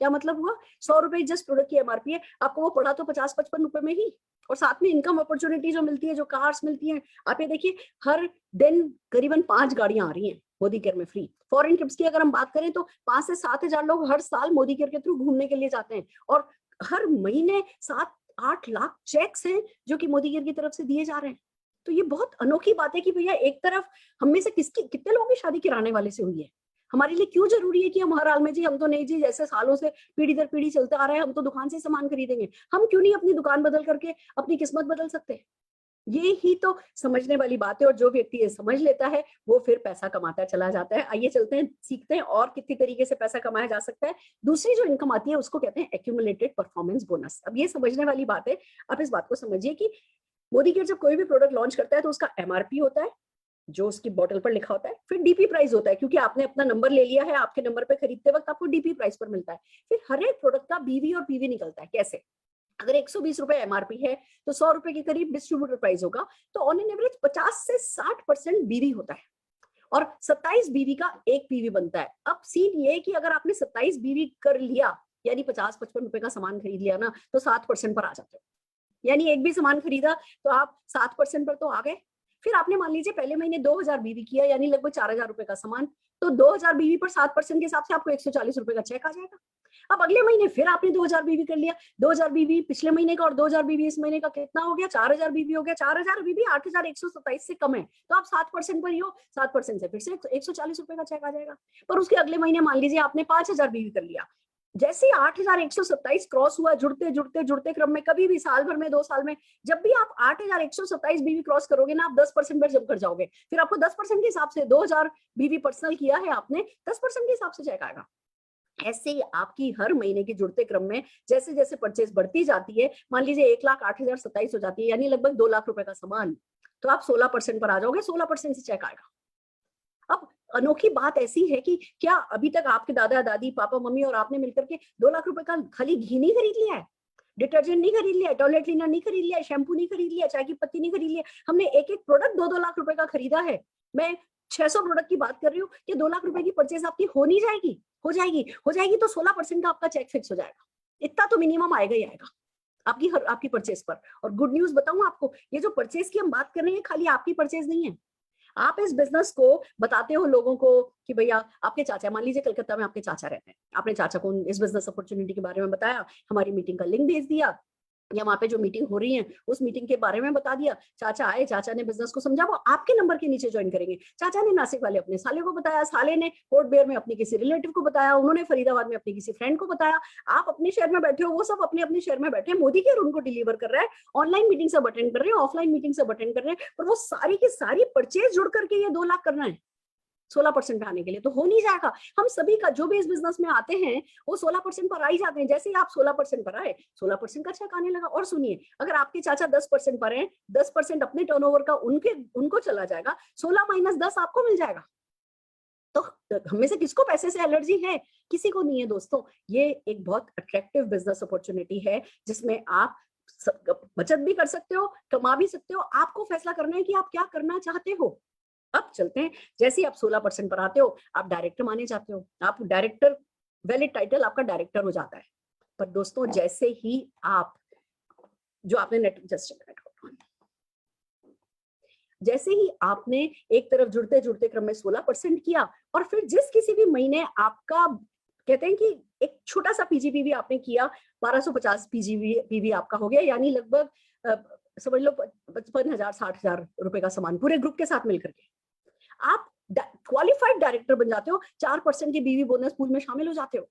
क्या मतलब हुआ? 100 रुपए जस्ट प्रोडक्ट की एमआरपी है, आपको वो पड़ा तो 50-55 रुपए में ही, और साथ में इनकम अपॉर्चुनिटी जो मिलती है, जो कार्स मिलती हैं। आप ये देखिए हर दिन करीबन 5 गाड़ियां आ रही हैं मोदी केयर में फ्री। फॉरेन ट्रिप्स की अगर हम बात करें तो 5 से 7,000 लोग हर साल मोदी केयर के थ्रू घूमने के लिए जाते हैं, और हर महीने 7-8 लाख चेक्स हैं जो कि मोदी केयर की तरफ से दिए जा रहे हैं। तो ये बहुत अनोखी बात है कि भैया एक तरफ हम में से कितने लोगों की शादी किराने वाले से हुई है। हमारे लिए क्यों जरूरी है कि हम हर हाल में जी हम तो नहीं जी, जैसे सालों से पीढ़ी दर पीढ़ी चलता आ रहा है हम तो दुकान से सामान खरीदेंगे। हम क्यों नहीं अपनी दुकान बदल करके अपनी किस्मत बदल सकते? ये ही तो समझने वाली बात है, और जो व्यक्ति ये समझ लेता है वो फिर पैसा कमाता चला जाता है। आइए चलते हैं, सीखते हैं और कितनी तरीके से पैसा कमाया जा सकता है। दूसरी जो इनकम आती है उसको कहते हैं एक्यूमुलेटेड परफॉर्मेंस बोनस। अब ये समझने वाली बात है, आप इस बात को समझिए कि मोदी केयर जब कोई भी प्रोडक्ट लॉन्च करता है तो उसका एमआरपी होता है जो उसकी बोतल पर लिखा होता है, फिर डीपी प्राइस होता है, क्योंकि आपने अपना नंबर ले लिया है, आपके नंबर पे खरीदते वक्त आपको डीपी प्राइस पर मिलता है। फिर हर एक प्रोडक्ट का बीवी और पीवी निकलता है। कैसे? अगर 120 रुपए एमआरपी है तो 100 रुपए के करीब डिस्ट्रीब्यूटर प्राइस होगा, तो ऑन एन एवरेज 50 से 60% बीवी होता है, और 27 बीवी का एक पीवी बनता है। अब सीन ये कि अगर आपने 27 बीवी कर लिया यानी 50-55 रुपए का सामान खरीद लिया ना, तो 7% पर आ जाते हो। यानी एक भी सामान खरीदा तो आप 7% पर तो आ गए। फिर आपने मान लीजिए पहले महीने 2,000 बीवी किया यानी लगभग 4,000 रुपए का सामान, तो 2,000 बीवी पर 7% के हिसाब से आपको 140 रुपए का चेक आ जाएगा। अब अगले महीने फिर आपने 2,000 बीवी कर लिया, 2,000 बीवी पिछले महीने का और 2,000 बीवी इस महीने का, कितना हो गया? 4,000 बीवी हो गया। 4,000 बीवी 8,127 से कम है, तो आप 7% पर ही हो, 7% से फिर से 140 रुपए का चेक आ जाएगा। पर उसके अगले महीने मान लीजिए आपने 5,000 बीवी कर लिया, जैसे 8,127 क्रॉस हुआ, जुड़ते जुड़ते जुड़ते क्रम में कभी भी साल भर में 2 साल में जब भी आप 8,127 बीवी क्रॉस करोगे ना, आप 10% पर जब कर जाओगे, फिर आपको 10% के हिसाब से 2,000 बीवी पर्सनल किया है आपने, 10% के हिसाब से चेक आएगा। ऐसे ही आपकी हर महीने के जुड़ते क्रम में जैसे जैसे परचेज बढ़ती जाती है, मान लीजिए 1,08,027 हो जाती है यानी लगभग 2 लाख रुपए का सामान, तो आप 16% पर आ जाओगे, 16% से चेक आएगा। अब अनोखी बात ऐसी है कि क्या अभी तक आपके दादा दादी पापा मम्मी और आपने मिलकर के 2 लाख रुपए का खाली घी नहीं खरीद लिया है, डिटर्जेंट नहीं खरीद लिया, टॉयलेट क्लीनर नहीं खरीद लिया, शैम्पू नहीं खरीद लिया, चाय की पत्ती नहीं खरीद लिया? हमने एक एक प्रोडक्ट 2-2 लाख रुपए का खरीदा है। मैं 600 प्रोडक्ट की बात कर रही हूँ कि 2 लाख रुपए की परचेज आपकी हो नहीं जाएगी? हो जाएगी। हो जाएगी तो 16% का आपका चेक फिक्स हो जाएगा। इतना तो मिनिमम आएगा ही आएगा आपकी परचेज पर। और गुड न्यूज बताऊं आपको, ये जो परचेज की हम बात कर रहे हैं खाली आपकी परचेज नहीं है। आप इस बिजनेस को बताते हो लोगों को कि भैया आपके चाचा, मान लीजिए कलकत्ता में आपके चाचा रहते हैं, आपने चाचा को इस बिजनेस अपॉर्चुनिटी के बारे में बताया, हमारी मीटिंग का लिंक भेज दिया, या वहां पे जो मीटिंग हो रही है उस मीटिंग के बारे में बता दिया, चाचा आए, चाचा ने बिजनेस को समझा, वो आपके नंबर के नीचे ज्वाइन करेंगे। चाचा ने नासिक वाले अपने साले को बताया, साले ने पोर्ट ब्लेयर में अपने किसी रिलेटिव को बताया, उन्होंने फरीदाबाद में अपने किसी फ्रेंड को बताया, आप अपने शहर में बैठे हो, वो सब अपने अपने शहर में बैठे हैं, मोदी केयर उनको डिलीवर कर रहा है, ऑनलाइन मीटिंग सब अटेंड कर रहे हैं, ऑफलाइन मीटिंग सब अटेंड कर रहे हैं, पर वो सारी की सारी परचेज जुड़ करके ये 2 लाख करना है 16% पे आने के लिए, तो हो नहीं जाएगा। हम सभी का जो भी इस बिजनेस में आते हैं वो 16% पर आ ही जाते हैं। जैसे ही आप 16% पर आए, 16% का चेक आने लगा। और सुनिए, अगर आपके चाचा 10% पर है, 10% अपने टर्नओवर का उनको चला जाएगा, 16 माइनस 10 आपको मिल जाएगा। तो हमें से किसको पैसे से एलर्जी है? किसी को नहीं है दोस्तों। ये एक बहुत अट्रैक्टिव बिजनेस अपॉर्चुनिटी है जिसमें आप बचत भी कर सकते हो, कमा भी सकते हो। आपको फैसला करना है कि आप क्या करना चाहते हो। अब चलते हैं, जैसे ही आप 16% पर आते हो, आप डायरेक्टर माने जाते हो, आप डायरेक्टर, वैलिड टाइटल आपका डायरेक्टर हो जाता है। पर दोस्तों जैसे ही आप, जो आपने जैसे ही आपने एक तरफ जुड़ते जुड़ते क्रम में 16% किया, और फिर जिस किसी भी महीने आपका, कहते हैं कि एक छोटा सा पीजीपी भी आपने किया, 1250 पीजीपी आपका हो गया, यानी लगभग समझ लो 55,000 60,000 रुपए का सामान पूरे ग्रुप के साथ मिलकर के आप क्वालिफाइड डायरेक्टर बन जाते हो, 4% के बीवी बोनस पूल में शामिल हो जाते हो।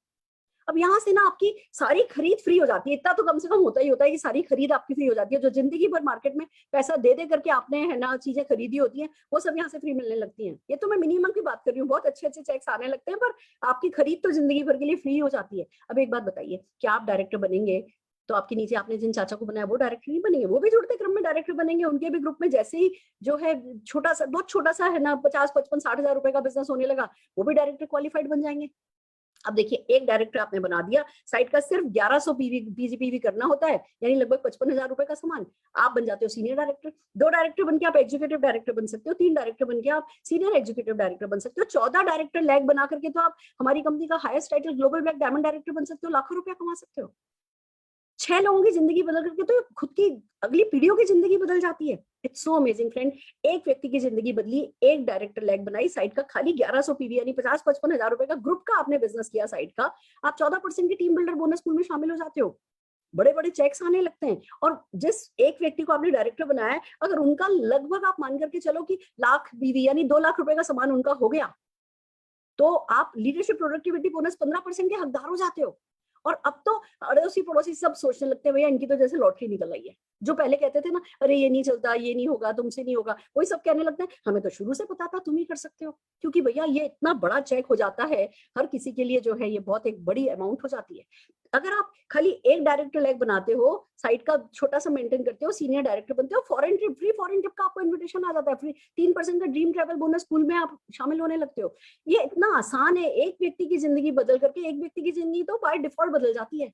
अब यहाँ से ना आपकी सारी खरीद फ्री हो जाती है। इतना तो कम से कम होता ही होता है कि सारी खरीद आपकी फ्री हो जाती है। जो जिंदगी भर मार्केट में पैसा दे दे करके आपने है ना चीजें खरीदी होती हैं, वो सब यहाँ से फ्री मिलने लगती हैं। ये तो मैं मिनिमम की बात कर रही हूँ, बहुत अच्छे अच्छे चेक्स आने लगते हैं, पर आपकी खरीद तो जिंदगी भर के लिए फ्री हो जाती है। अब एक बात बताइए, क्या आप डायरेक्टर बनेंगे तो आपके नीचे आपने जिन चाचा को बनाया वो डायरेक्टर नहीं बनेंगे? वो भी जुड़ते क्रम में डायरेक्टर बनेंगे। उनके भी ग्रुप में जैसे ही जो है छोटा सा, बहुत छोटा सा है ना, 50 55 60,000 रुपए का बिजनेस होने लगा, वो भी डायरेक्टर क्वालिफाइड बन जाएंगे। अब देखिए, एक डायरेक्टर आपने बना दिया, साइट का सिर्फ 1100 पीजीपीवी करना होता है, यानी लगभग 55,000 रुपए का सामान, आप बन जाते हो सीनियर डायरेक्टर। 2 डायरेक्टर बन के आप एग्जीक्यूटिव डायरेक्टर बन सकते हो, 3 डायरेक्टर बन के आप सीनियर एग्जीक्यूटिव डायरेक्टर बन सकते हो, 14 डायरेक्टर लैग बना करके तो आप हमारी कंपनी का highest title global black diamond director बन सकते हो, लाखों रुपया कमा सकते हो। 6 लोगों की जिंदगी बदल करके तो खुद की अगली पीढ़ियों की जिंदगी बदल जाती है। It's so amazing friend. एक व्यक्ति की जिंदगी बदली, एक डायरेक्टर लैग बनाई, साइट का खाली 1100 पीवी यानी 50-55,000 रुपए का ग्रुप का आपने बिजनेस किया साइट का, आप 14% की टीम बिल्डर बोनस पूल में शामिल हो जाते हो। बड़े बड़े चेक्स आने लगते हैं। और जिस एक व्यक्ति को आपने डायरेक्टर बनाया है, अगर उनका लगभग आप मान करके चलो कि लाख बीवी यानी 2 लाख रुपए का सामान उनका हो गया, तो आप लीडरशिप प्रोडक्टिविटी बोनस 15% के हकदार हो जाते हो। और अब तो अड़ोसी पड़ोसी सब सोचने लगते हैं भैया इनकी तो जैसे लॉटरी निकल आई है। जो पहले कहते थे ना, अरे ये नहीं चलता, ये नहीं होगा, तुमसे नहीं होगा, वही सब कहने लगते हैं हमें तो शुरू से पता था तुम ही कर सकते हो। क्योंकि भैया ये इतना बड़ा चेक हो जाता है हर किसी के लिए, जो है ये बहुत एक बड़ी अमाउंट हो जाती है। अगर आप खाली एक डायरेक्टर लैग बनाते हो, साइट का छोटा सा मेंटेन करते हो, सीनियर डायरेक्टर बनते हो, foreign trip, free foreign trip का आपको इन्विटेशन आ जाता है, फ्री 3% का ड्रीम ट्रैवल बोनस पूल में आप शामिल होने लगते हो। ये इतना आसान है। एक व्यक्ति की जिंदगी बदल करके एक व्यक्ति की जिंदगी तो बाय डिफॉल्ट बदल जाती है।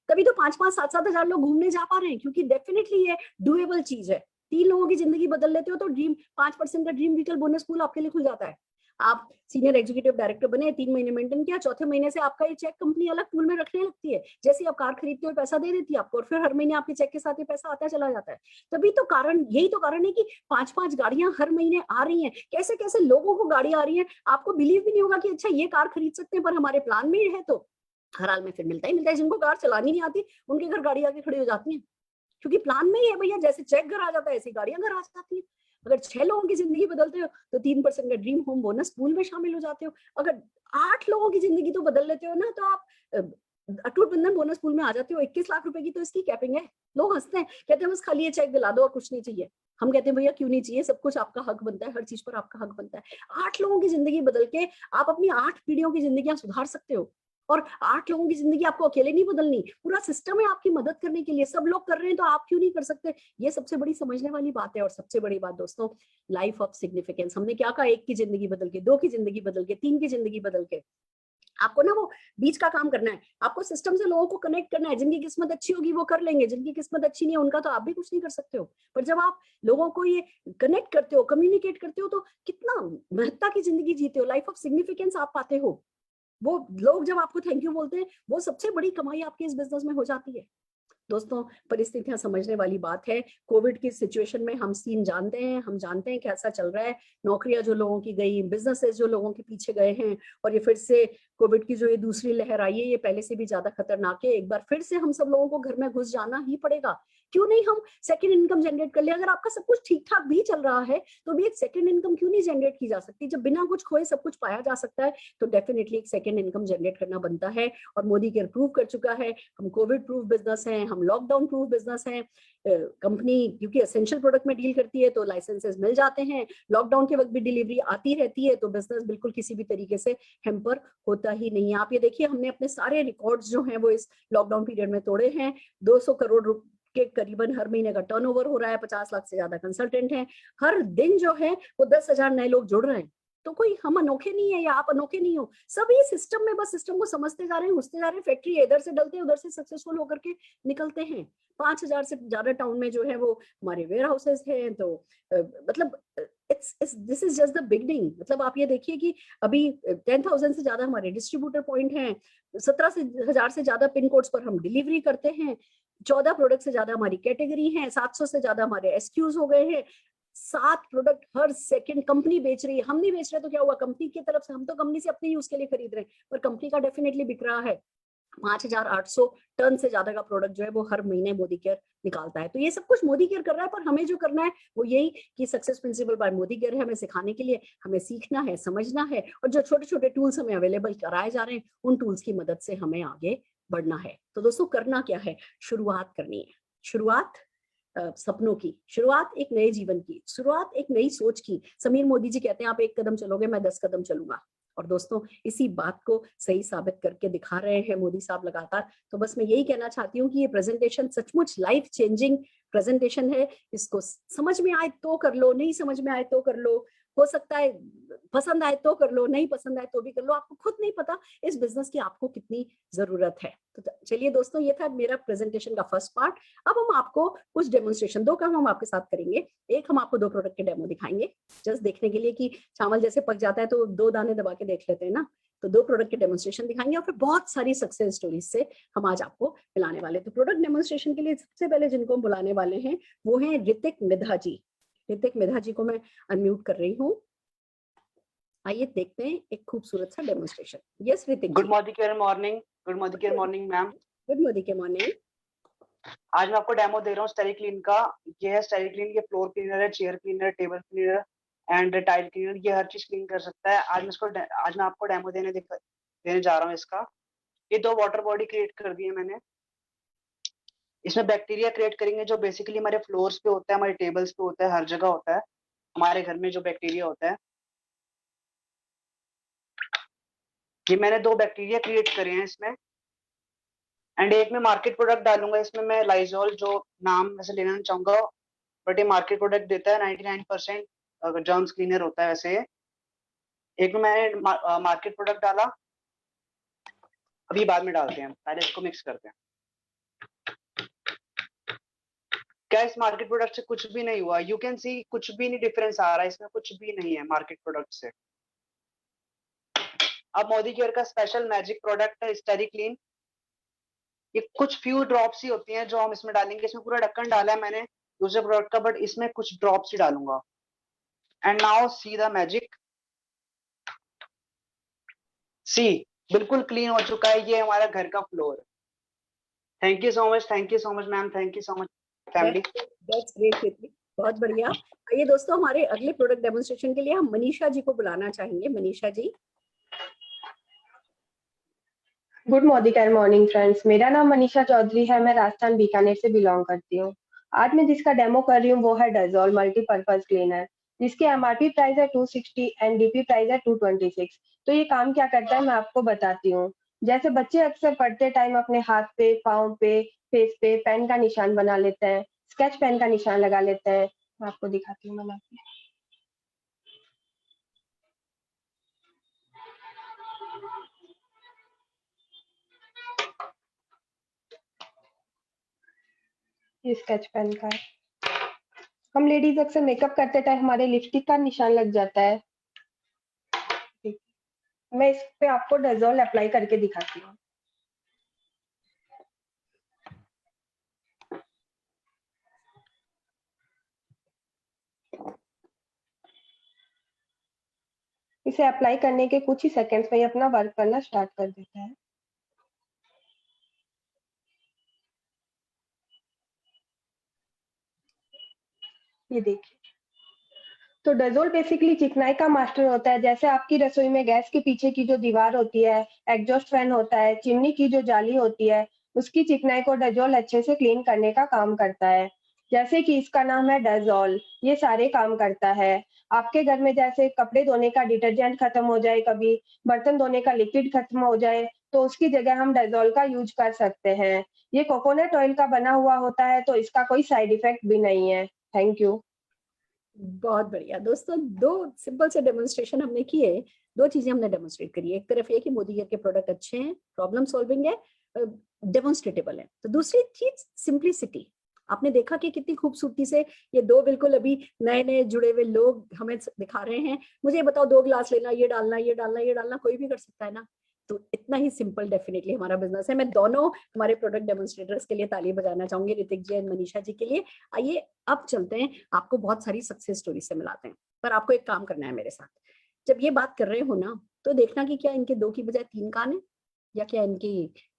तभी तो 5-5 7-7 हजार लोग घूमने जा पा रहे हैं, क्योंकि डेफिनेटली ये डुएबल चीज है। 3 लोगों की जिंदगी बदल लेते हो तो ड्रीम 5% का ड्रीम व्हीकल बोनस पूल आपके लिए खुल जाता है। आप सीनियर एग्जीक्यूटिव डायरेक्टर बने, 3 महीने मेंटेन किया, चौथे महीने से आपका ये चेक कंपनी अलग पूल में रखने लगती है। जैसे ही आप कार खरीदते हो पैसा दे देती है आपको, और फिर हर महीने आपके चेक के साथ ये पैसा आता चला जाता है। तभी तो कारण, यही तो कारण है कि 5-5 गाड़ियां हर महीने आ रही हैं। कैसे कैसे लोगों को गाड़ी आ रही है, आपको बिलीव भी नहीं होगा कि अच्छा ये कार खरीद सकते हैं, पर हमारे प्लान में है। तो हर हाल में फिर मिलता ही मिलता है। जिनको कार चलानी नहीं आती उनके घर गाड़ी आके खड़ी हो जाती है, क्योंकि प्लान में ही है भैया। जैसे चेक घर आ जाता है ऐसी गाड़ियां घर आ जाती है। अगर 6 लोगों की जिंदगी बदलते हो तो 3% का ड्रीम होम बोनस पूल में शामिल हो जाते हो। अगर 8 लोगों की जिंदगी तो बदल लेते हो ना, तो आप अटूट बंधन बोनस पूल में आ जाते हो। 21 लाख रुपए की तो इसकी कैपिंग है। लोग हंसते हैं, कहते हैं बस खाली ये चेक दिला दो और कुछ नहीं चाहिए। हम कहते हैं भैया क्यों नहीं चाहिए, सब कुछ आपका हक बनता है, हर चीज पर आपका हक बनता है। 8 लोगों की जिंदगी बदल के आप अपनी 8 पीढ़ियों की जिंदगी सुधार सकते हो। और 8 लोगों की जिंदगी आपको अकेले नहीं बदलनी, पूरा सिस्टम है आपकी मदद करने के लिए। सब लोग कर रहे हैं तो आप क्यों नहीं कर सकते? ये सबसे बड़ी समझने वाली बात है। और सबसे बड़ी बात दोस्तों, लाइफ ऑफ सिग्निफिकेंस। हमने क्या कहा, 1 की जिंदगी बदल के, 2 की जिंदगी बदल के, 3 की जिंदगी बदल के। आपको ना वो बीच का काम करना है। आपको सिस्टम से लोगों को कनेक्ट करना है। जिनकी किस्मत अच्छी होगी वो कर लेंगे, जिनकी किस्मत अच्छी नहीं है उनका तो आप भी कुछ नहीं कर सकते हो। पर जब आप लोगों को ये कनेक्ट करते हो, कम्युनिकेट करते हो, तो कितना महत्ता की जिंदगी जीते हो, लाइफ ऑफ सिग्निफिकेंस आप पाते हो। वो लोग जब आपको थैंक यू बोलते हैं, वो सबसे बड़ी कमाई आपकी इस बिजनेस में हो जाती है। दोस्तों, परिस्थितियां समझने वाली बात है। कोविड की सिचुएशन में हम सीन जानते हैं, हम जानते हैं कैसा चल रहा है। नौकरियां जो लोगों की गई, बिजनेसेस जो लोगों के पीछे गए हैं, और ये फिर से कोविड की जो ये दूसरी लहर आई है, ये पहले से भी ज्यादा खतरनाक है। एक बार फिर से हम सब लोगों को घर में घुस जाना ही पड़ेगा। क्यों नहीं हम सेकेंड इनकम जनरेट कर ले? अगर आपका सब कुछ ठीक ठाक भी चल रहा है तो भी एक सेकेंड इनकम क्यों नहीं जनरेट की जा सकती? जब बिना कुछ खोए सब कुछ पाया जा सकता है, तो डेफिनेटली एक सेकेंड इनकम जनरेट करना बनता है। और मोदी केयर प्रूव कर चुका है, हम कोविड प्रूफ बिजनेस हैं, हम लॉकडाउन प्रूफ बिजनेस हैं। कंपनी क्योंकि एसेंशियल प्रोडक्ट में डील करती है तो लाइसेंसेस मिल जाते हैं, लॉकडाउन के वक्त भी डिलीवरी आती रहती है, तो बिजनेस बिल्कुल किसी भी तरीके से हैम्पर होता ही नहीं है। आप ये देखिए, हमने अपने सारे रिकॉर्ड्स जो हैं वो इस लॉकडाउन पीरियड में तोड़े हैं। 200 करोड़ के करीबन हर महीने का टर्नओवर हो रहा है, 50 लाख से ज्यादा कंसल्टेंट हैं, हर दिन जो है वो 10,000 नए लोग जुड़ रहे हैं। तो कोई हम अनोखे नहीं है या आप अनोखे नहीं हो, सभी सिस्टम में बस सिस्टम को समझते जा रहे हैं, घुसते जा रहे हैं। फैक्ट्री इधर से डलते हैं, उधर से सक्सेसफुल होकर के निकलते हैं। 5,000 से ज्यादा टाउन में जो है वो हमारे वेयर हाउसेस हैं। तो मतलब this is just the beginning. मतलब आप ये देखिए कि अभी 10,000 से ज्यादा हमारे डिस्ट्रीब्यूटर पॉइंट हैं, 17,000 से ज्यादा पिन कोड्स पर हम डिलीवरी करते हैं, 14 प्रोडक्ट से ज्यादा हमारी कैटेगरी है, 700 से ज्यादा हमारे एसक्यूज हो गए हैं, 7 प्रोडक्ट हर सेकंड कंपनी बेच रही है। हम नहीं बेच रहे तो क्या हुआ? कंपनी की तरफ से, हम तो कंपनी से अपने यूज के लिए खरीद रहे हैं, पर कंपनी का डेफिनेटली बिक रहा है। 5,800 टन से ज्यादा का प्रोडक्ट जो है वो हर महीने मोदी केयर निकालता है। तो ये सब कुछ मोदी केयर कर रहा है, पर हमें जो करना है वो यही कि success principal bye Modi care है। हमें सिखाने के लिए हमें सीखना है, समझना है, और जो छोटे छोटे टूल्स हमें अवेलेबल कराए जा रहे हैं उन टूल्स की मदद से हमें आगे बढ़ना है। तो दोस्तों, करना क्या है? शुरुआत करनी है। शुरुआत सपनों की, शुरुआत एक नए जीवन की, शुरुआत एक नई सोच की। समीर मोदी जी कहते हैं, आप 1 कदम चलोगे, मैं 10 कदम चलूंगा। और दोस्तों, इसी बात को सही साबित करके दिखा रहे हैं मोदी साहब लगातार। तो बस मैं यही कहना चाहती हूँ कि ये प्रेजेंटेशन सचमुच लाइफ चेंजिंग प्रेजेंटेशन है। इसको समझ में आए तो कर लो, नहीं समझ में आए तो कर लो, हो सकता है पसंद आए तो कर लो, नहीं पसंद आए तो भी कर लो। आपको खुद नहीं पता इस बिजनेस की आपको कितनी जरूरत है। तो चलिए दोस्तों, ये था मेरा प्रेजेंटेशन का फर्स्ट पार्ट। अब हम आपको कुछ डेमोन्स्ट्रेशन, 2 काम हम आपके साथ करेंगे। एक, हम आपको 2 प्रोडक्ट के डेमो दिखाएंगे, जस्ट देखने के लिए कि चावल जैसे पक जाता है तो 2 दाने दबा के देख लेते हैं ना। तो 2 प्रोडक्ट के डेमोन्स्ट्रेशन दिखाएंगे और फिर बहुत सारी सक्सेस स्टोरीज से हम आज आपको मिलाने वाले। तो प्रोडक्ट डेमोन्स्ट्रेशन के लिए सबसे पहले जिनको हम बुलाने वाले हैं वो हैं ऋतिक मिधा जी। ऋतिक मिधा जी को मैं अनम्यूट कर रही हूँ। आइए देखते हैं एक खूबसूरत सा demonstration. Yes Hrithik, good morning, good morning ma'am. Good morning. आज मैं आपको डेमो दे रहा हूँ स्टेरी क्लीन का। ये है स्टेरी क्लीन, ये फ्लोर क्लीनर है, chair cleaner, table cleaner and tile cleaner, ये हर चीज क्लीन कर सकता है। आज मैं आपको डेमो देने जा रहा हूँ इसका। ये 2 वाटर बॉडी क्रिएट कर दी है मैंने। इसमें बैक्टीरिया क्रिएट करेंगे जो बेसिकली हमारे फ्लोर्स पे होता है, हमारे टेबल्स पे होता है, हर जगह होता है हमारे घर में जो बैक्टीरिया होता है। ये मैंने 2 बैक्टीरिया क्रिएट करे हैं इसमें, एंड एक में मार्केट प्रोडक्ट डालूंगा। इसमें मैं लाइजोल, जो नाम वैसे लेना नहीं चाहूंगा, बट ये मार्केट प्रोडक्ट देता है 99% जर्म्स क्लीनर होता है वैसे। एक में मैंने मार्केट प्रोडक्ट डाला, अभी बाद में डालते हैं, पहले इसको मिक्स करते हैं। क्या इस मार्केट प्रोडक्ट से कुछ भी नहीं हुआ? यू कैन सी कुछ भी नहीं डिफरेंस आ रहा है, इसमें कुछ भी नहीं है मार्केट प्रोडक्ट से। अब मोदी केयर का स्पेशल मैजिक प्रोडक्ट है स्टेरी क्लीन। ये कुछ फ्यू ड्रॉप्स ही होती हैं जो हम इसमें डालेंगे। इसमें पूरा ढक्कन डाला है मैंने दूसरे प्रोडक्ट का, बट इसमें कुछ ड्रॉप्स ही डालूंगा। And now see the magic. See, बिल्कुल क्लीन हो चुका है ये हमारा घर का floor. Thank you so much ma'am, thank you so much family. That's great Hrithik, बहुत बढ़िया। आइए दोस्तों, हमारे अगले प्रोडक्ट डेमोन्स्ट्रेशन के लिए हम मनीषा जी को बुलाना चाहेंगे। Manisha ji. Good morning friends, मेरा नाम मनीषा चौधरी है। मैं राजस्थान बीकानेर से बिलोंग करती हूँ। आज मैं जिसका डेमो कर रही हूँ वो है डेजोल मल्टीपर्पज क्लीनर, जिसकी एमआरपी प्राइस है 260 एंड डीपी प्राइस है 226। तो ये काम क्या करता है मैं आपको बताती हूँ। जैसे बच्चे अक्सर पढ़ते टाइम अपने हाथ पे, पाँव पे, फेस पे पेन का निशान बना लेते हैं, स्केच पेन का निशान लगा लेते हैं। मैं आपको दिखाती हूँ बना के। ये स्केच पेन का है। हम लेडीज अक्सर मेकअप करते टाइम हमारे लिपस्टिक का निशान लग जाता है। मैं इस पे आपको डेज़ोल अप्लाई करके दिखाती हूँ। इसे अप्लाई करने के कुछ ही सेकंड्स में ये अपना वर्क करना स्टार्ट कर देता है। ये देखिए। तो डेज़ोल बेसिकली चिकनाई का मास्टर होता है। जैसे आपकी रसोई में गैस के पीछे की जो दीवार होती है, एग्जॉस्ट फैन होता है, चिमनी की जो जाली होती है, उसकी चिकनाई को डेज़ोल अच्छे से क्लीन करने का काम करता है। जैसे कि इसका नाम है डेज़ोल, ये सारे काम करता है। आपके घर में जैसे कपड़े धोने का डिटर्जेंट खत्म हो जाए कभी, बर्तन धोने का लिक्विड खत्म हो जाए, तो उसकी जगह हम डेज़ोल का यूज़ कर सकते हैं। ये कोकोनट ऑयल का बना हुआ होता है, तो इसका कोई साइड इफेक्ट भी नहीं है। Thank you. बहुत बढ़िया दोस्तों, दो सिंपल से डेमोन्स्ट्रेशन हमने किए। दो चीजें हमने डेमोन्स्ट्रेट करी, एक तरफ ये कि मोदी केयर के प्रोडक्ट अच्छे हैं, प्रॉब्लम सॉल्विंग है, डेमोन्स्ट्रेटेबल है। तो दूसरी चीज सिंप्लिसिटी। आपने देखा कि कितनी खूबसूरती से ये दो बिल्कुल अभी नए नए जुड़े हुए लोग हमें दिखा रहे हैं। मुझे ये बताओ, 2 ग्लास लेना, ये डालना, ये डालना, ये डालना, कोई भी कर सकता है ना। तो इतना ही सिंपल डेफिनेटली हमारा बिजनेस है। मैं दोनों हमारे प्रोडक्ट डेमोन्स्ट्रेटर्स के लिए ताली बजाना चाहूंगी, ऋतिक जी एंड मनीषा जी के लिए। आइए अब चलते हैं, आपको बहुत सारी सक्सेस स्टोरी से मिलाते हैं। पर आपको एक काम करना है मेरे साथ। जब ये बात कर रहे हो ना, तो देखना कि क्या इनके 2 की बजाय 3 कान है, या क्या इनकी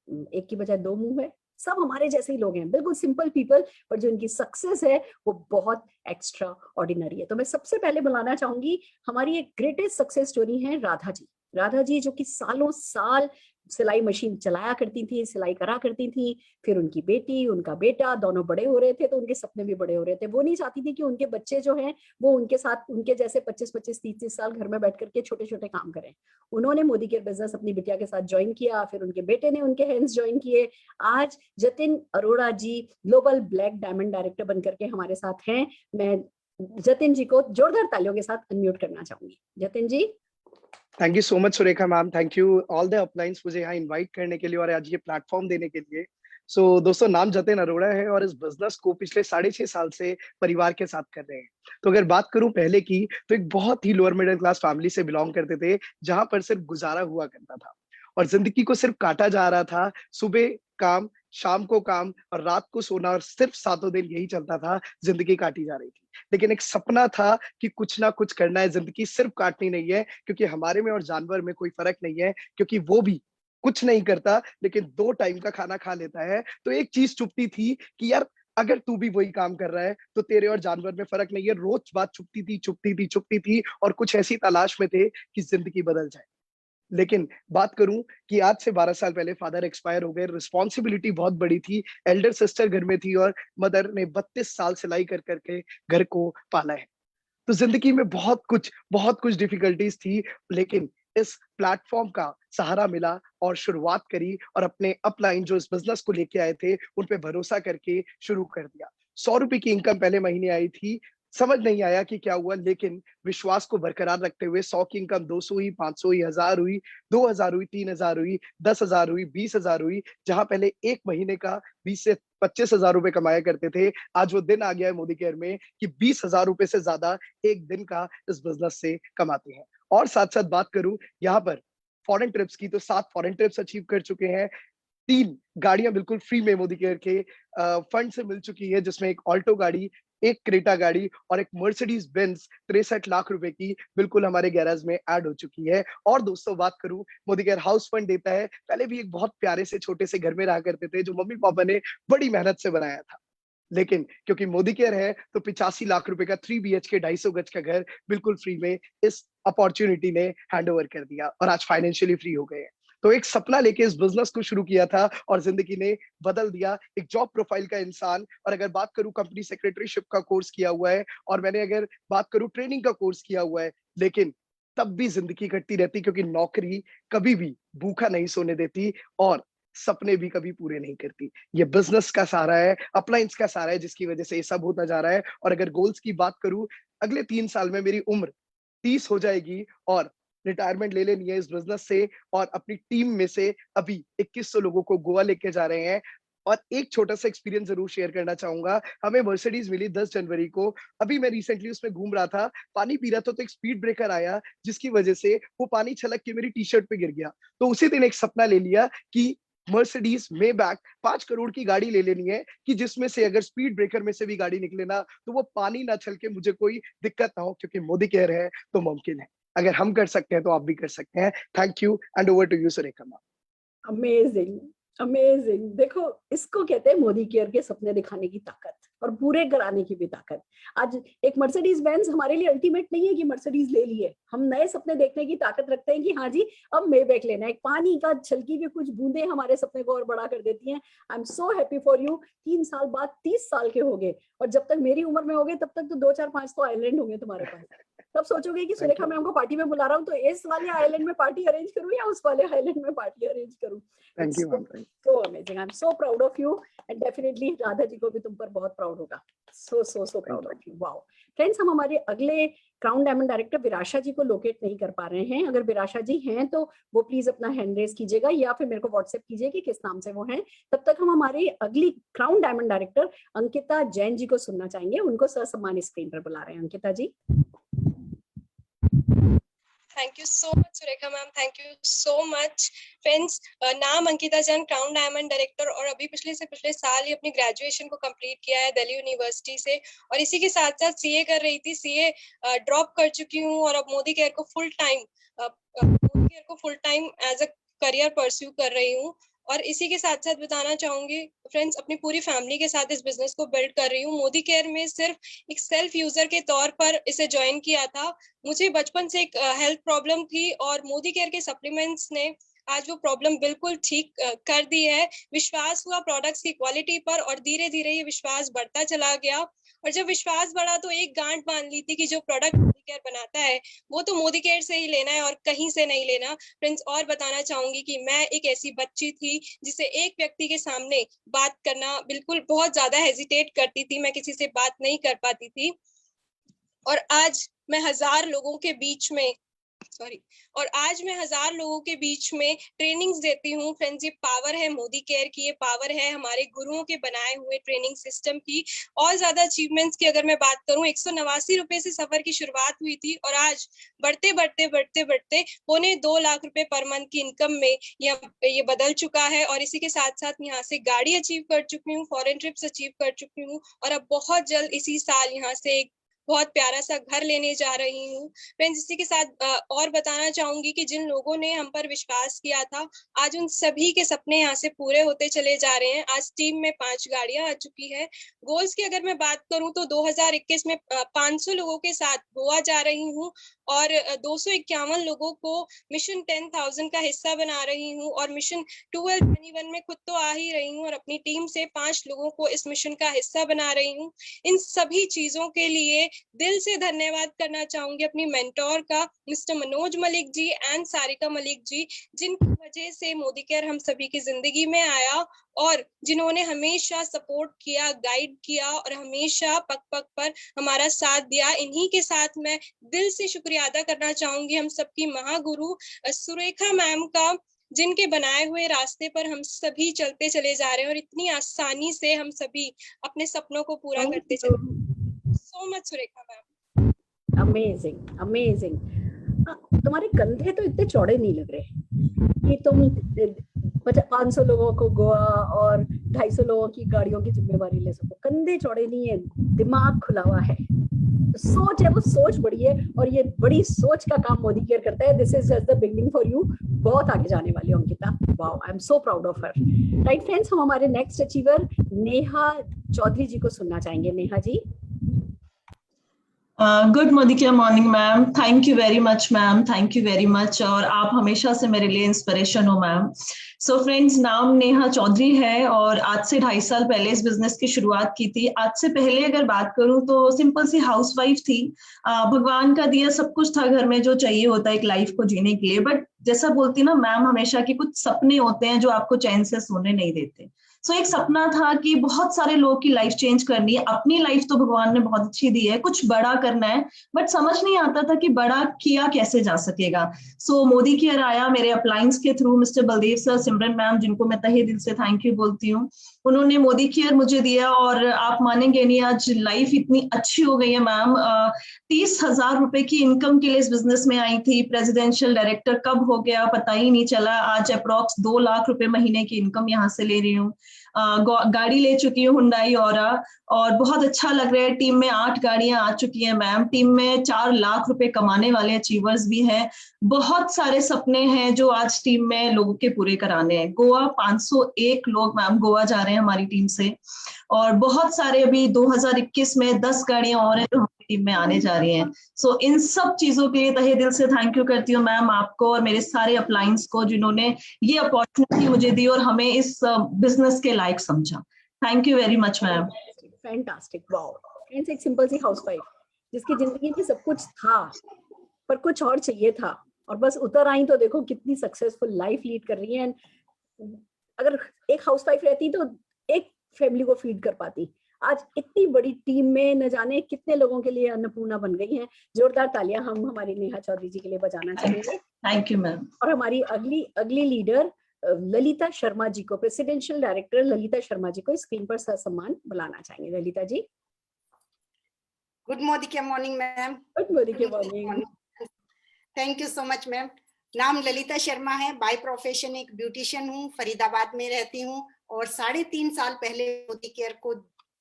1 की बजाय 2 मुंह है। सब हमारे जैसे ही लोग हैं, बिल्कुल सिंपल पीपल, पर जो इनकी सक्सेस है वो बहुत एक्स्ट्रा ऑर्डिनरी है। तो मैं सबसे पहले बुलाना चाहूंगी, हमारी एक ग्रेटेस्ट सक्सेस स्टोरी है राधा जी। राधा जी जो कि सालों साल सिलाई मशीन चलाया करती थी, सिलाई करा करती थी। फिर उनकी बेटी, उनका बेटा दोनों बड़े हो रहे थे, तो उनके सपने भी बड़े हो रहे थे। वो नहीं चाहती थी कि उनके बच्चे जो हैं वो उनके साथ उनके जैसे 25-25 30-30 साल घर में बैठ करके छोटे छोटे काम करें। उन्होंने मोदी केयर बिजनेस अपनी बिटिया के साथ ज्वाइन किया, फिर उनके बेटे ने उनके हैंड्स ज्वाइन किए। आज जतिन अरोड़ा जी ग्लोबल ब्लैक डायमंड डायरेक्टर बनकर के हमारे साथ हैं। मैं जतिन जी को जोरदार तालियों के साथ अनम्यूट करना चाहूंगी। Jatin ji. Thank you so much Surekha ma'am, thank you all the uplines मुझे यहाँ इनवाइट करने के लिए और आज ये प्लेटफॉर्म देने के लिए। दोस्तों, नाम जतिन अरोड़ा है और इस बिजनेस को पिछले 6.5 साल से परिवार के साथ कर रहे हैं। तो अगर बात करूं पहले की, तो एक बहुत ही लोअर मिडिल क्लास फैमिली से बिलोंग करते थे, जहां पर सिर्फ गुजारा हुआ करता था और जिंदगी को सिर्फ काटा जा रहा था। सुबह काम, शाम को काम और रात को सोना, और सिर्फ 7 दिन यही चलता था, जिंदगी काटी जा रही थी। लेकिन एक सपना था कि कुछ ना कुछ करना है, जिंदगी सिर्फ काटनी नहीं है, क्योंकि हमारे में और जानवर में कोई फर्क नहीं है, क्योंकि वो भी कुछ नहीं करता लेकिन 2 टाइम का खाना खा लेता है। तो एक चीज चुभती थी कि यार, अगर तू भी वही काम कर रहा है तो तेरे और जानवर में फर्क नहीं है। रोज बात चुभती थी, चुभती थी, चुभती थी, और कुछ ऐसी तलाश में थे कि जिंदगी बदल जाए। लेकिन बात करूं कि आज से 12 साल पहले फादर एक्सपायर हो गए, रिस्पॉन्सिबिलिटी बहुत बड़ी थी, एल्डर सिस्टर घर में थी और मदर ने 32 साल सिलाई कर करके घर को पाला है। तो जिंदगी में बहुत कुछ डिफिकल्टीज थी, लेकिन इस प्लेटफॉर्म का सहारा मिला और शुरुआत करी, और अपने अपलाइन जो इस बिजनेस को लेके आए थे उन पे भरोसा करके शुरू कर दिया। 100 रुपए की इनकम पहले महीने आई थी, समझ नहीं आया कि क्या हुआ, लेकिन विश्वास को बरकरार रखते हुए 100 की इनकम 200 हुई, 500 हुई, 1000 हुई, 2000 हुई, 3000 हुई, 10,000 हुई, 20,000 हुई। जहां पहले एक महीने का 20 से 25,000 रुपए कमाया करते थे, आज वो दिन आ गया है मोदी केयर में कि 20,000 रुपए से ज्यादा एक दिन का इस बिजनेस से कमाते हैं। और साथ साथ बात करूं यहाँ पर फॉरेन ट्रिप्स की, तो 7 फॉरेन ट्रिप्स अचीव कर चुके हैं। 3 गाड़ियां बिल्कुल फ्री में मोदी केयर के फंड से मिल चुकी है, जिसमें एक ऑल्टो गाड़ी, एक क्रेटा गाड़ी और एक मर्सिडीज बेंज 63 लाख रुपए की बिल्कुल हमारे गैराज में ऐड हो चुकी है। और दोस्तों, बात करूं, मोदी केयर हाउस फंड देता है। पहले भी एक बहुत प्यारे से छोटे से घर में रहा करते थे, जो मम्मी पापा ने बड़ी मेहनत से बनाया था, लेकिन क्योंकि मोदी केयर है तो 85 लाख रुपए का 3 BHK 250 गज का घर बिल्कुल फ्री में इस अपॉर्चुनिटी ने हैंड ओवर कर दिया और आज फाइनेंशियली फ्री हो गए हैं। तो एक सपना लेके इस बिजनेस को शुरू किया था और जिंदगी ने बदल दिया। एक जॉब प्रोफाइल का इंसान, और अगर बात करूं कंपनी सेक्रेटरीशिप का कोर्स किया हुआ है, और मैंने अगर बात करूं ट्रेनिंग का कोर्स किया हुआ है, लेकिन तब भी जिंदगी कटती रहती, क्योंकि नौकरी कभी भी भूखा नहीं सोने देती और सपने भी कभी पूरे नहीं करती। ये बिजनेस का सहारा है, अपलाइंस का सहारा है, जिसकी वजह से ये सब होता जा रहा है। और अगर गोल्स की बात करूं, अगले 3 साल में मेरी उम्र 30 हो जाएगी और रिटायरमेंट ले लेनी है इस बिजनेस से, और अपनी टीम में से अभी 2100 लोगों को गोवा लेके जा रहे हैं। और एक छोटा सा एक्सपीरियंस जरूर शेयर करना चाहूंगा। हमें मर्सिडीज मिली 10 जनवरी को। अभी मैं रिसेंटली उसमें घूम रहा था, पानी पी रहा था, तो एक स्पीड ब्रेकर आया जिसकी वजह से वो पानी छलक के मेरी टी शर्ट पे गिर गया। तो उसी दिन एक सपना ले लिया कि मर्सिडीज मेबैक 5 करोड़ की गाड़ी ले लेनी है, कि जिसमें से अगर स्पीड ब्रेकर में से भी गाड़ी निकले ना, तो वो पानी ना छलके मुझे कोई दिक्कत ना हो, क्योंकि मोदी कह रहे हैं तो मुमकिन है। अगर हम कर सकते हैं तो आप भी कर सकते हैं। Thank you and over to you Surekha ma'am. Amazing, amazing. देखो, इसको कहते हैं मोदी केयर के सपने दिखाने की ताकत और पूरे कराने की भी ताकत। आज एक मर्सिडीज बेंज हमारे लिए अल्टीमेट नहीं है कि मर्सिडीज ले लिए, हम नए सपने देखने की ताकत रखते हैं कि हाँ जी अब मेबैक लेना है। एक पानी का छलकी भी कुछ बूंदे हमारे सपने को और बड़ा कर देती हैं। आई am so happy for you. 3 साल बाद 30 साल के होगे, और जब तक मेरी उम्र में होगे तब तक तो 2 4 5 तो आइलैंड होंगे तुम्हारे पास। तब सोचोगे कि सुरेखा मैम को पार्टी में बुला रहा हूँ, तो इस वाले आइलैंड में पार्टी अरेंज करूँ या उस वाले आइलैंड में पार्टी अरेंज करूँ। Thank you ma'am. So amazing. I'm so proud of you, and definitely Radha ji को भी तुम पर बहुत प्राउड होगा। So proud of you. Wow. Friends, हम हमारे अगले क्राउन डायमंड डायरेक्टर विराशा जी को लोकेट नहीं कर पा रहे हैं। अगर विराशा जी हैं तो वो प्लीज अपना हैंड रेज कीजिएगा या फिर मेरे को व्हाट्सएप कीजिए कि किस नाम से वो हैं। तब तक हम हमारी अगली crown diamond director Ankita Jain ji को सुनना चाहेंगे। उनको ससम्मान स्क्रीन पर बुला रहे हैं। Ankita ji. Thank you so much Surekha ma'am, thank you so much. Friends, नाम Ankita Jain, crown diamond director, और अभी पिछले साल ही अपनी ग्रेजुएशन को कंप्लीट किया है दिल्ली यूनिवर्सिटी से, और इसी के साथ साथ सीए कर रही थी। सीए ड्रॉप कर चुकी हूँ और अब मोदी केयर को full time as a career pursue कर रही हूँ। और इसी के साथ साथ बताना चाहूंगी फ्रेंड्स, अपनी पूरी फैमिली के साथ इस बिजनेस को बिल्ड कर रही हूँ। मोदी केयर में सिर्फ एक सेल्फ यूजर के तौर पर इसे ज्वाइन किया था। मुझे बचपन से एक हेल्थ प्रॉब्लम थी और मोदी केयर के सप्लीमेंट्स ने आज वो प्रॉब्लम बिल्कुल ठीक कर दी है। विश्वास हुआ प्रोडक्ट्स की क्वालिटी पर और धीरे धीरे ये विश्वास बढ़ता चला गया। और जब विश्वास बढ़ा तो एक गांठ बांध ली थी कि जो प्रोडक्ट मोदी केयर बनाता है वो तो मोदी केयर से ही लेना है और कहीं से नहीं लेना। फ्रेंड्स, और बताना चाहूंगी कि मैं एक ऐसी बच्ची थी जिसे एक व्यक्ति के सामने बात करना बिल्कुल बहुत ज्यादा हेजिटेट करती थी, मैं किसी से बात नहीं कर पाती थी। और आज मैं हजार लोगों के बीच में ट्रेनिंग्स देती हूँ। फ्रेंड्स, ये पावर है मोदी केयर की, ये पावर है हमारे गुरुओं के बनाए हुए ट्रेनिंग सिस्टम की। और ज्यादा अचीवमेंट्स की अगर मैं बात करूँ, 189 रुपए से सफर की शुरुआत हुई थी और आज बढ़ते बढ़ते 2.25 लाख रुपए पर मंथ की इनकम में ये बदल चुका है। और इसी के साथ साथ यहाँ से गाड़ी अचीव कर चुकी हूँ, फॉरेन ट्रिप्स अचीव कर चुकी हूँ, और अब बहुत जल्द इसी साल यहाँ से एक बहुत प्यारा सा घर लेने जा रही हूँ। फ्रेंड्स, इसी के साथ और बताना चाहूंगी कि जिन लोगों ने हम पर विश्वास किया था, आज उन सभी के सपने यहाँ से पूरे होते चले जा रहे हैं। आज टीम में 5 गाड़ियां आ चुकी है। गोल्स की अगर मैं बात करूं तो 2021 में 500 लोगों के साथ गोवा जा रही हूँ और 251 लोगों को मिशन 10,000 का हिस्सा बना रही हूँ और मिशन 1221 में खुद तो आ ही रही हूँ और अपनी टीम से 5 लोगों को इस मिशन का हिस्सा बना रही हूँ। इन सभी चीजों के लिए दिल से धन्यवाद करना चाहूंगी अपनी मेंटोर का, मिस्टर मनोज मलिक जी एंड सारिका मलिक जी, जिनकी वजह से मोदी केयर हम सभी की जिंदगी में आया और जिन्होंने हमेशा सपोर्ट किया, गाइड किया और हमेशा पग पग पर हमारा साथ दिया। इन्हीं के साथ मैं दिल से शुक्रिया अदा करना चाहूंगी हम सबकी महागुरु सुरेखा मैम का, जिनके बनाए हुए रास्ते पर हम सभी चलते चले जा रहे हैं और इतनी आसानी से हम सभी अपने सपनों को पूरा करते चले। So much Surekha ma'am. Amazing amazing. तुम्हारे कंधे तो इतने चौड़े नहीं लग रहे कि तुम 500 लोगों को गोवा और 250 लोगों की गाड़ियों की जिम्मेवारी ले सको। कंधे चौड़े नहीं है, दिमाग खुला हुआ है, सोच है, वो सोच बड़ी है और ये बड़ी सोच का काम मोदी केयर करता है। This is just the beginning for you. बहुत आगे जाने वाली हो Ankita. Wow, I am so proud of her. Right friends, हम हमारे नेक्स्ट अचीवर नेहा चौधरी जी को सुनना चाहेंगे। Neha ji. Good Modicare morning ma'am, thank you very much ma'am, thank you very much. और आप हमेशा से मेरे लिए इंस्पिरेशन हो मैम। सो फ्रेंड्स, नाम नेहा चौधरी है और आज से 2.5 साल पहले इस बिजनेस की शुरुआत की थी। आज से पहले अगर बात करूं तो सिंपल सी हाउसवाइफ थी। भगवान का दिया सब कुछ था घर में जो चाहिए होता है एक लाइफ को जीने के लिए, बट जैसा बोलती ना मैम हमेशा कि कुछ सपने होते हैं जो आपको चैन से सोने नहीं देते। सो एक सपना था कि बहुत सारे लोगों की लाइफ चेंज करनी है, अपनी लाइफ तो भगवान ने बहुत अच्छी दी है, कुछ बड़ा करना है, बट समझ नहीं आता था कि बड़ा किया कैसे जा सकेगा। सो मोदी केयर आया मेरे अपलायंस के थ्रू, मिस्टर बलदेव सर, सिमरन मैम, जिनको मैं तहे दिल से थैंक यू बोलती हूँ, उन्होंने मोदी केयर मुझे दिया और आप मानेंगे नहीं आज लाइफ इतनी अच्छी हो गई है मैम। 30,000 रुपए की इनकम के लिए इस बिजनेस में आई थी, प्रेसिडेंशियल डायरेक्टर कब हो गया पता ही नहीं चला, आज अप्रॉक्स 2 लाख रुपए महीने की इनकम यहाँ से ले रही हूँ। गाड़ी ले चुकी हूँ हुंडई ऑरा, और बहुत अच्छा लग रहा है। टीम में 8 गाड़ियां आ चुकी हैं मैम, टीम में 4 लाख रुपए कमाने वाले अचीवर्स भी हैं, बहुत सारे सपने हैं जो आज टीम में लोगों के पूरे कराने हैं। गोवा 501 लोग मैम गोवा जा रहे हैं हमारी टीम से, और बहुत सारे अभी 2021 में 10 गाड़ियां और हैं जो हमारी टीम में आने जा रही हैं। सो इन सब चीजों के लिए तहे दिल से थैंक यू करती हूँ मैम आपको और मेरे सारे अपलायंस को जिन्होंने ये अपॉर्चुनिटी मुझे दी और हमें इस बिजनेस के लायक समझा। Thank you very much ma'am. Fantastic, wow. Friends, एक सिंपल सी हाउसवाइफ जिसकी जिंदगी में सब कुछ था पर कुछ और चाहिए था, और बस उतर आई तो देखो कितनी सक्सेसफुल लाइफ लीड कर रही है। अगर एक हाउसवाइफ रहती तो एक फैमिली को फीड कर पाती, आज इतनी बड़ी टीम में न जाने कितने लोगों के लिए अन्नपूर्णा बन गई हैं। जोरदार तालियां हम हमारी नेहा चौधरी जी के लिए बजाना चाहेंगे। Thank you ma'am. और हमारी अगली लीडर ललिता शर्मा जी को, प्रेसिडेंशियल डायरेक्टर ललिता शर्मा जी को स्क्रीन पर सम्मान बुलाना चाहेंगे। Lalita ji. Good morning ma'am. Good morning. Thank you so much ma'am. नाम ललिता शर्मा है, बाय प्रोफेशन एक ब्यूटिशियन हूँ, फरीदाबाद में रहती हूँ और 3.5 साल पहले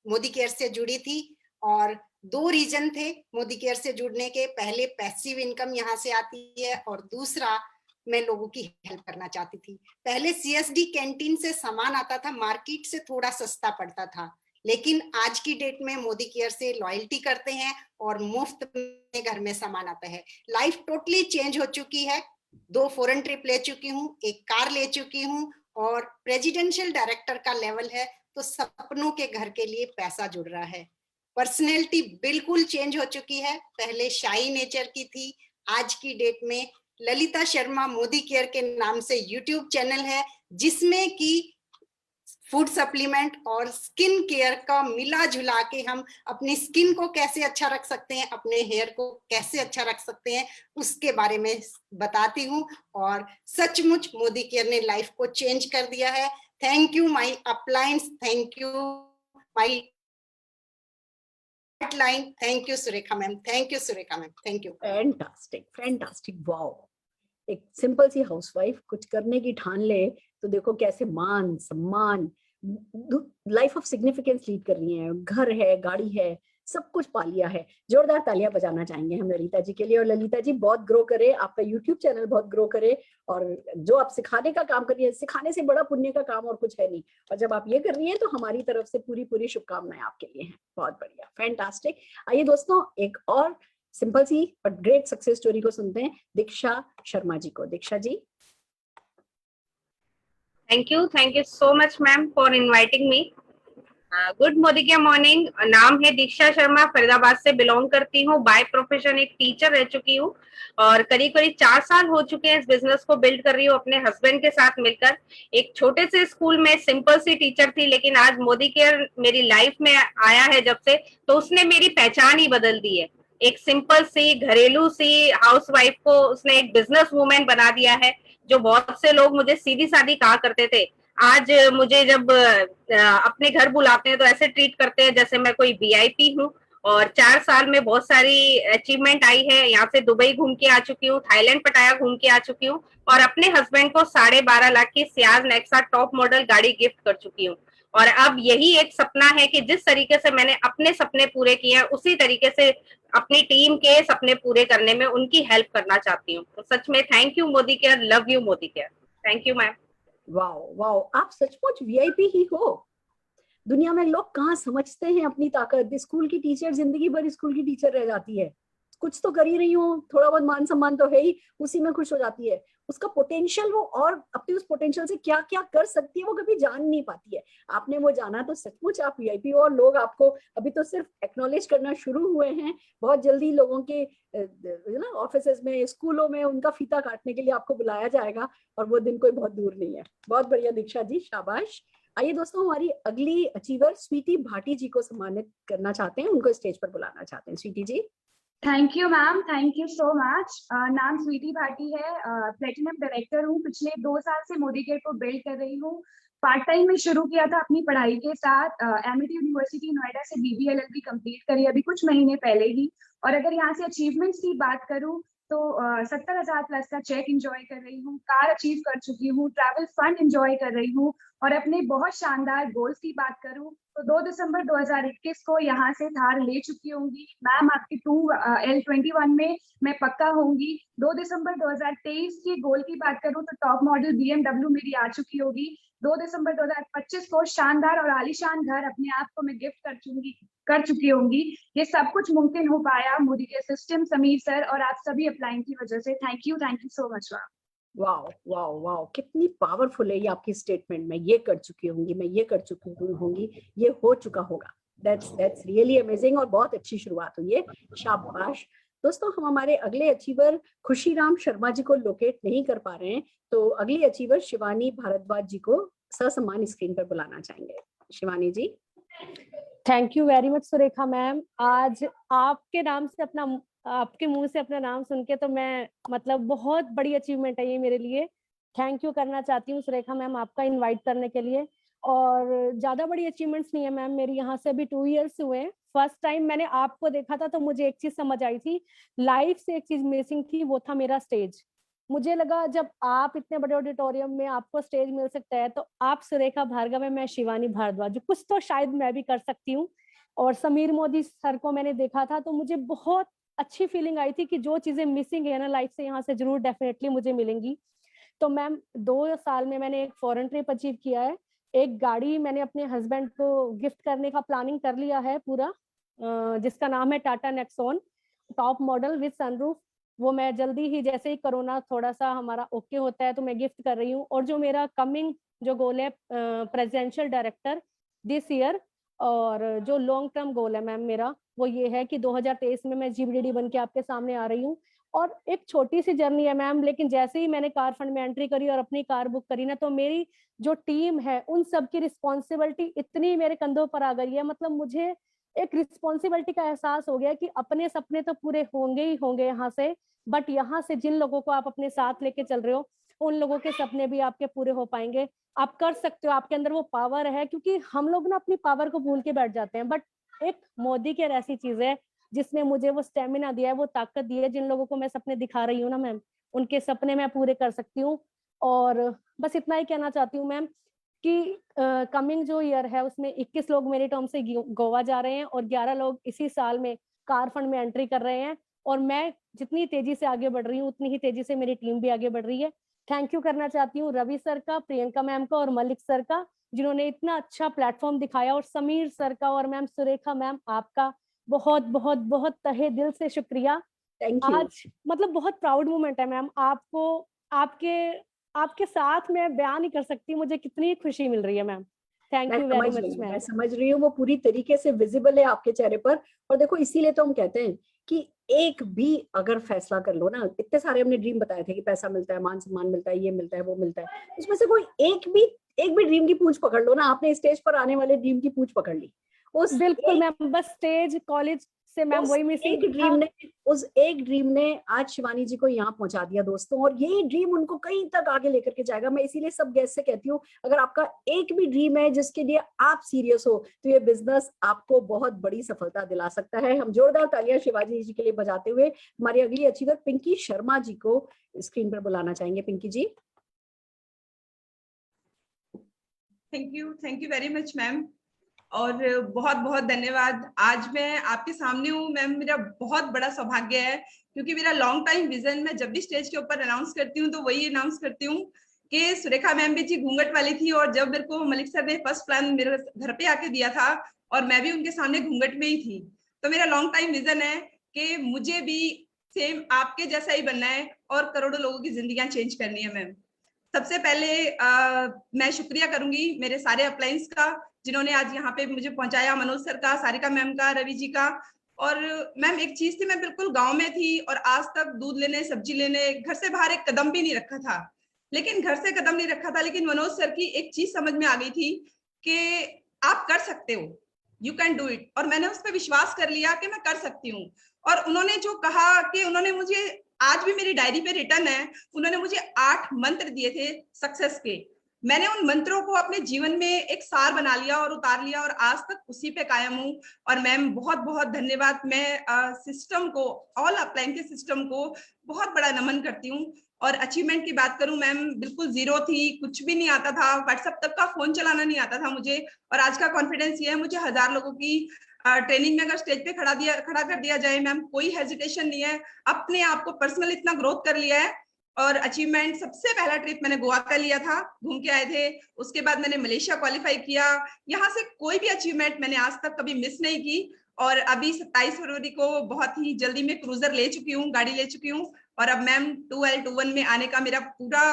मोदी केयर से जुड़ी थी। और 2 रीजन थे मोदी केयर से जुड़ने के। पहले पैसिव इनकम यहाँ से आती है और दूसरा मैं लोगों की हेल्प करना चाहती थी। पहले CSD कैंटीन से सामान आता था, मार्केट से थोड़ा सस्ता पड़ता था, लेकिन आज की डेट में मोदी केयर से लॉयल्टी करते हैं और मुफ्त में घर में सामान आता है। लाइफ टोटली चेंज हो चुकी है। 2 फॉरेन ट्रिप ले चुकी हूँ, एक कार ले चुकी हूँ और प्रेसिडेंशियल डायरेक्टर का लेवल है तो सपनों के घर के लिए पैसा जुड़ रहा है। पर्सनैलिटी बिल्कुल चेंज हो चुकी है, पहले शाई नेचर की थी, आज की डेट में ललिता शर्मा मोदी केयर के नाम से YouTube चैनल है जिसमें कि फूड सप्लीमेंट और स्किन केयर का मिला जुला के हम अपनी स्किन को कैसे अच्छा रख सकते हैं, अपने हेयर को कैसे अच्छा रख सकते हैं, उसके बारे में बताती हूँ। और सचमुच मोदी केयर ने लाइफ को चेंज कर दिया है। Thank you my uplines, thank you my line, thank you Surekha ma'am, thank you Surekha ma'am, thank you. Fantastic, wow. एक सिंपल सी हाउसवाइफ कुछ करने की ठान ले तो देखो कैसे मान सम्मान, लाइफ ऑफ सिग्निफिकेंस लीड कर रही है। घर है, गाड़ी है, सब कुछ पा लिया है। जोरदार तालियां बजाना चाहेंगे हम ललिता जी के लिए। और ललिता जी बहुत ग्रो करे, आपका YouTube चैनल बहुत ग्रो करे, और जो आप सिखाने का काम कर रही है, सिखाने से बड़ा पुण्य का काम और कुछ है नहीं। और जब आप ये कर रही है तो हमारी तरफ से पूरी शुभकामनाएं आपके लिए हैं। बहुत बढ़िया, फैंटास्टिक। आइए दोस्तों, एक और सिंपल सी बट ग्रेट सक्सेस स्टोरी को सुनते हैं दीक्षा शर्मा जी को। Diksha ji. Thank you so much ma'am for inviting me. Good Modicare morning. नाम है दीक्षा शर्मा, फरीदाबाद से बिलोंग करती हूँ। बाय प्रोफेशन एक टीचर रह चुकी हूँ और करीब 4 साल हो चुके हैं इस बिजनेस को बिल्ड कर रही हूँ अपने हस्बैंड के साथ मिलकर। एक छोटे से स्कूल में सिंपल सी टीचर थी, लेकिन आज मोदी केयर मेरी लाइफ में आया है जब से, तो उसने मेरी पहचान ही बदल दी है। एक सिंपल सी घरेलू सी हाउसवाइफ को उसने एक बिजनेस वूमेन बना दिया है। जो बहुत से लोग मुझे सीधी सादी कहा करते थे, आज मुझे जब अपने घर बुलाते हैं तो ऐसे ट्रीट करते हैं जैसे मैं कोई VIP हूँ। और 4 साल में बहुत सारी अचीवमेंट आई है। यहाँ से दुबई घूम के आ चुकी हूँ, थाईलैंड पटाया घूम के आ चुकी हूँ और अपने हस्बैंड को 12.5 लाख की सियाज नेक्सा टॉप मॉडल गाड़ी गिफ्ट कर चुकी हूँ। और अब यही एक सपना है कि जिस तरीके से मैंने अपने सपने पूरे किए हैं उसी तरीके से अपनी टीम के सपने पूरे करने में उनकी हेल्प करना चाहती हूँ। तो सच में thank you Modi care, love you Modi care. Thank you ma'am. Wow, आप सचमुच VIP ही हो। दुनिया में लोग कहाँ समझते हैं अपनी ताकत। स्कूल की टीचर जिंदगी भर स्कूल की टीचर रह जाती है, कुछ तो कर ही रही हूँ, थोड़ा बहुत मान सम्मान तो है ही, उसी में खुश हो जाती है। उसका पोटेंशियल वो और अपने उस पोटेंशियल से क्या क्या कर सकती है वो कभी जान नहीं पाती है। आपने वो जाना तो सचमुच आप VIP हो। और लोग आपको अभी तो सिर्फ एक्नॉलेज करना शुरू हुए हैं, बहुत जल्दी लोगों के ऑफिसेज में, स्कूलों में उनका फीता काटने के लिए आपको बुलाया जाएगा और वो दिन कोई बहुत दूर नहीं है। बहुत बढ़िया दीक्षा जी, शाबाश। आइए दोस्तों, हमारी अगली अचीवर स्वीटी भाटी जी को सम्मानित करना चाहते हैं, उनको स्टेज पर बुलाना चाहते हैं। Sweety ji. Thank you ma'am, thank you so much. नाम स्वीटी भाटी है, प्लेटिनम डायरेक्टर हूँ। पिछले 2 साल से मोदी केयर को बिल्ड कर रही हूँ। पार्ट टाइम में शुरू किया था अपनी पढ़ाई के साथ। एमिटी यूनिवर्सिटी नोएडा से BBA LLB कंप्लीट करी अभी कुछ महीने पहले ही। और अगर यहाँ से अचीवमेंट्स की बात करूँ तो 70,000 प्लस का चेक एंजॉय कर रही हूँ, कार अचीव कर चुकी हूँ, ट्रैवल फंड एंजॉय कर रही हूँ। और अपने बहुत शानदार गोल्स की बात करूँ तो 2 दिसंबर 2021 को यहाँ से थार ले चुकी होंगी। मैम आपकी 2L21 में मैं पक्का होंगी। 2 दिसंबर 2023 की गोल की बात करूँ तो टॉप मॉडल BMW मेरी आ चुकी होगी। 2 दिसंबर 2025 को शानदार और आलीशान घर अपने आप को मैं गिफ्ट कर चुकी होंगी। ये सब कुछ मुमकिन हो पाया मोदी के सिस्टम, समीर सर और आप सभी अपलाइन की वजह से। Thank you so much ma'am. Wow wow wow, कितनी पावरफुल है ये आपकी स्टेटमेंट। मैं ये कर चुकी होंगी, मैं ये कर चुकी होंगी, ये हो चुका होगा। दैट्स रियली अमेजिंग और बहुत अच्छी शुरुआत हुई है, शाबाश। दोस्तों, हम हमारे अगले अचीवर खुशीराम शर्मा जी को लोकेट नहीं कर पा रहे हैं, तो अगली अचीवर शिवानी भारद्वाज जी को ससम्मान स्क्रीन पर बुलाना चाहेंगे। Shivani ji. Thank you very much Surekha ma'am. आज आपके नाम से आपके मुंह से अपना नाम सुन के तो मैं मतलब बहुत बड़ी अचीवमेंट है ये मेरे लिए। थैंक यू करना चाहती हूँ सुरेखा मैम आपका इनवाइट करने के लिए। और ज्यादा बड़ी अचीवमेंट्स नहीं है मैम मेरी, यहाँ से अभी 2 इयर्स हुए हैं। फर्स्ट टाइम मैंने आपको देखा था तो मुझे एक चीज समझ आई थी, लाइफ से एक चीज मिसिंग थी, वो था मेरा स्टेज। मुझे लगा जब आप इतने बड़े ऑडिटोरियम में आपको स्टेज मिल सकता है तो आप सुरेखा भार्गव है, मैं शिवानी भारद्वाज, कुछ तो शायद मैं भी कर सकती हूँ। और समीर मोदी सर को मैंने देखा था तो मुझे बहुत अच्छी फीलिंग आई थी कि जो चीजें मिसिंग है ना लाइफ से, यहाँ से जरूर डेफिनेटली मुझे मिलेंगी। तो मैम 2 साल में मैंने एक फॉरेन ट्रिप अचीव किया है। एक गाड़ी मैंने अपने हस्बैंड को गिफ्ट करने का प्लानिंग कर लिया है पूरा, जिसका नाम है Tata Nexon top model with sunroof. वो मैं जल्दी ही, जैसे ही कोरोना थोड़ा सा हमारा ओके होता है तो मैं गिफ्ट कर रही हूँ। और जो मेरा कमिंग जो गोल है प्रेसिडेंशियल डायरेक्टर दिस ईयर, और जो लॉन्ग टर्म गोल है मैम मेरा वो ये है कि 2023 में मैं GBDD बन के आपके सामने आ रही हूँ। और एक छोटी सी जर्नी है मैम, लेकिन जैसे ही मैंने कार फंड में एंट्री करी और अपनी कार बुक करी ना, तो मेरी जो टीम है उन सब की रिस्पॉन्सिबिलिटी इतनी मेरे कंधों पर आ गई है। मतलब मुझे एक रिस्पॉन्सिबिलिटी का एहसास हो गया कि अपने सपने तो पूरे होंगे ही होंगे यहाँ से, बट यहाँ से जिन लोगों को आप अपने साथ लेके चल रहे हो उन लोगों के सपने भी आपके पूरे हो पाएंगे। आप कर सकते हो, आपके अंदर वो पावर है। क्योंकि हम लोग ना अपनी पावर को भूल के बैठ जाते हैं, बट एक मोदी केयर ऐसी चीज है जिसने मुझे वो स्टेमिना दिया है, वो ताकत दी है। जिन लोगों को मैं सपने दिखा रही हूँ ना मैम, उनके सपने मैं पूरे कर सकती हूँ। और बस इतना ही कहना चाहती हूँ मैम कि कमिंग जो ईयर है उसमें 21 लोग मेरे टर्म से गोवा जा रहे हैं और 11 लोग इसी साल में कार फंड में एंट्री कर रहे हैं। और मैं जितनी तेजी से आगे बढ़ रही हूँ उतनी ही तेजी से मेरी टीम भी आगे बढ़ रही है। थैंक यू करना चाहती हूँ रवि सर का, प्रियंका मैम का और मलिक सर का, जिन्होंने इतना अच्छा प्लेटफॉर्म दिखाया। और समीर सर का और मैम सुरेखा मैम आपका बहुत बहुत बहुत तहे दिल से शुक्रिया। आज मतलब बहुत प्राउड मोमेंट है मैम। आपको आपके साथ मैं बयान नहीं कर सकती मुझे कितनी खुशी मिल रही है ma'am. Thank you very much ma'am. मैं समझ रही हूँ, वो पूरी तरीके से विजिबल है आपके चेहरे पर। और देखो, इसीलिए तो हम कहते हैं कि एक भी अगर फैसला कर लो ना, इतने सारे हमने ड्रीम बताए थे कि पैसा मिलता है, मान सम्मान मिलता है, ये मिलता है, वो मिलता है, उसमें से कोई एक भी ड्रीम की पूंछ पकड़ लो ना। आपने स्टेज पर आने वाले ड्रीम की पूंछ पकड़ ली। उस बिल्कुल मैम, बस स्टेज कॉलेज से मैम वही मिसिंग उस एक ड्रीम ने आज शिवानी जी को यहाँ पहुंचा दिया दोस्तों। और यही ड्रीम उनको कहीं तक आगे लेकर के जाएगा। मैं इसीलिए सब गेस्ट से कहती हूँ, अगर आपका एक भी ड्रीम है जिसके लिए आप सीरियस हो तो ये बिजनेस आपको बहुत बड़ी सफलता दिला सकता है। हम जोरदार तालियां शिवानी जी के लिए बजाते हुए हमारी अगली अचीवर पिंकी शर्मा जी को स्क्रीन पर बुलाना चाहेंगे। Pinky ji. Thank you very much ma'am, और बहुत बहुत धन्यवाद। आज मैं आपके सामने हूँ मैम, मेरा बहुत बड़ा सौभाग्य है, क्योंकि मेरा लॉन्ग टाइम विजन मैं जब भी स्टेज के ऊपर अनाउंस करती हूँ तो वही अनाउंस करती हूँ कि सुरेखा मैम भी थी घूंघट वाली थी, और जब मेरे को मलिक सर ने फर्स्ट प्लान मेरे घर पे आके दिया था और मैं भी उनके सामने घूंघट में ही थी, तो मेरा लॉन्ग टाइम विजन है कि मुझे भी सेम आपके जैसा ही बनना है और करोड़ों लोगों की जिंदगियां चेंज करनी है मैम। सबसे पहले मैं शुक्रिया करूंगी मेरे सारे अपलाइंस का, जिन्होंने आज यहाँ पे मुझे पहुंचाया, मनोज सर का, सारिका मैम का, रवि जी का। और मैम एक चीज थी, मैं बिल्कुल गांव में थी और आज तक दूध लेने, सब्जी लेने घर से बाहर एक कदम भी नहीं रखा था, लेकिन मनोज सर की एक चीज समझ में आ गई थी कि आप कर सकते हो, यू कैन डू इट, और मैंने उस पर विश्वास कर लिया कि मैं कर सकती हूँ। और उन्होंने जो कहा कि उन्होंने मुझे, आज भी मेरी डायरी पे रिटर्न है, उन्होंने मुझे 8 मंत्र दिए थे सक्सेस के। मैंने उन मंत्रों को अपने जीवन में एक सार बना लिया और उतार लिया, और आज तक उसी पे कायम हूँ। और मैम बहुत बहुत धन्यवाद। मैं सिस्टम को, ऑल अपलाइन के सिस्टम को बहुत बड़ा नमन करती हूँ। और अचीवमेंट की बात करूं मैम, बिल्कुल जीरो थी, कुछ भी नहीं आता था, व्हाट्सएप तक का फोन चलाना नहीं आता था मुझे। और आज का कॉन्फिडेंस ये है, मुझे 1000 लोगों की ट्रेनिंग में अगर स्टेज पे खड़ा कर दिया जाए मैम, कोई हेजिटेशन नहीं है। अपने आप को पर्सनल इतना ग्रोथ कर लिया है। और अचीवमेंट, सबसे पहला ट्रिप मैंने गोवा का लिया था, घूम के आए थे। उसके बाद मैंने मलेशिया क्वालिफाई किया। यहाँ से कोई भी अचीवमेंट मैंने आज तक कभी मिस नहीं की। और अभी 27 फरवरी को बहुत ही जल्दी मैं क्रूजर ले चुकी हूँ, गाड़ी ले चुकी हूँ। और अब मैम 2L21 में आने का मेरा पूरा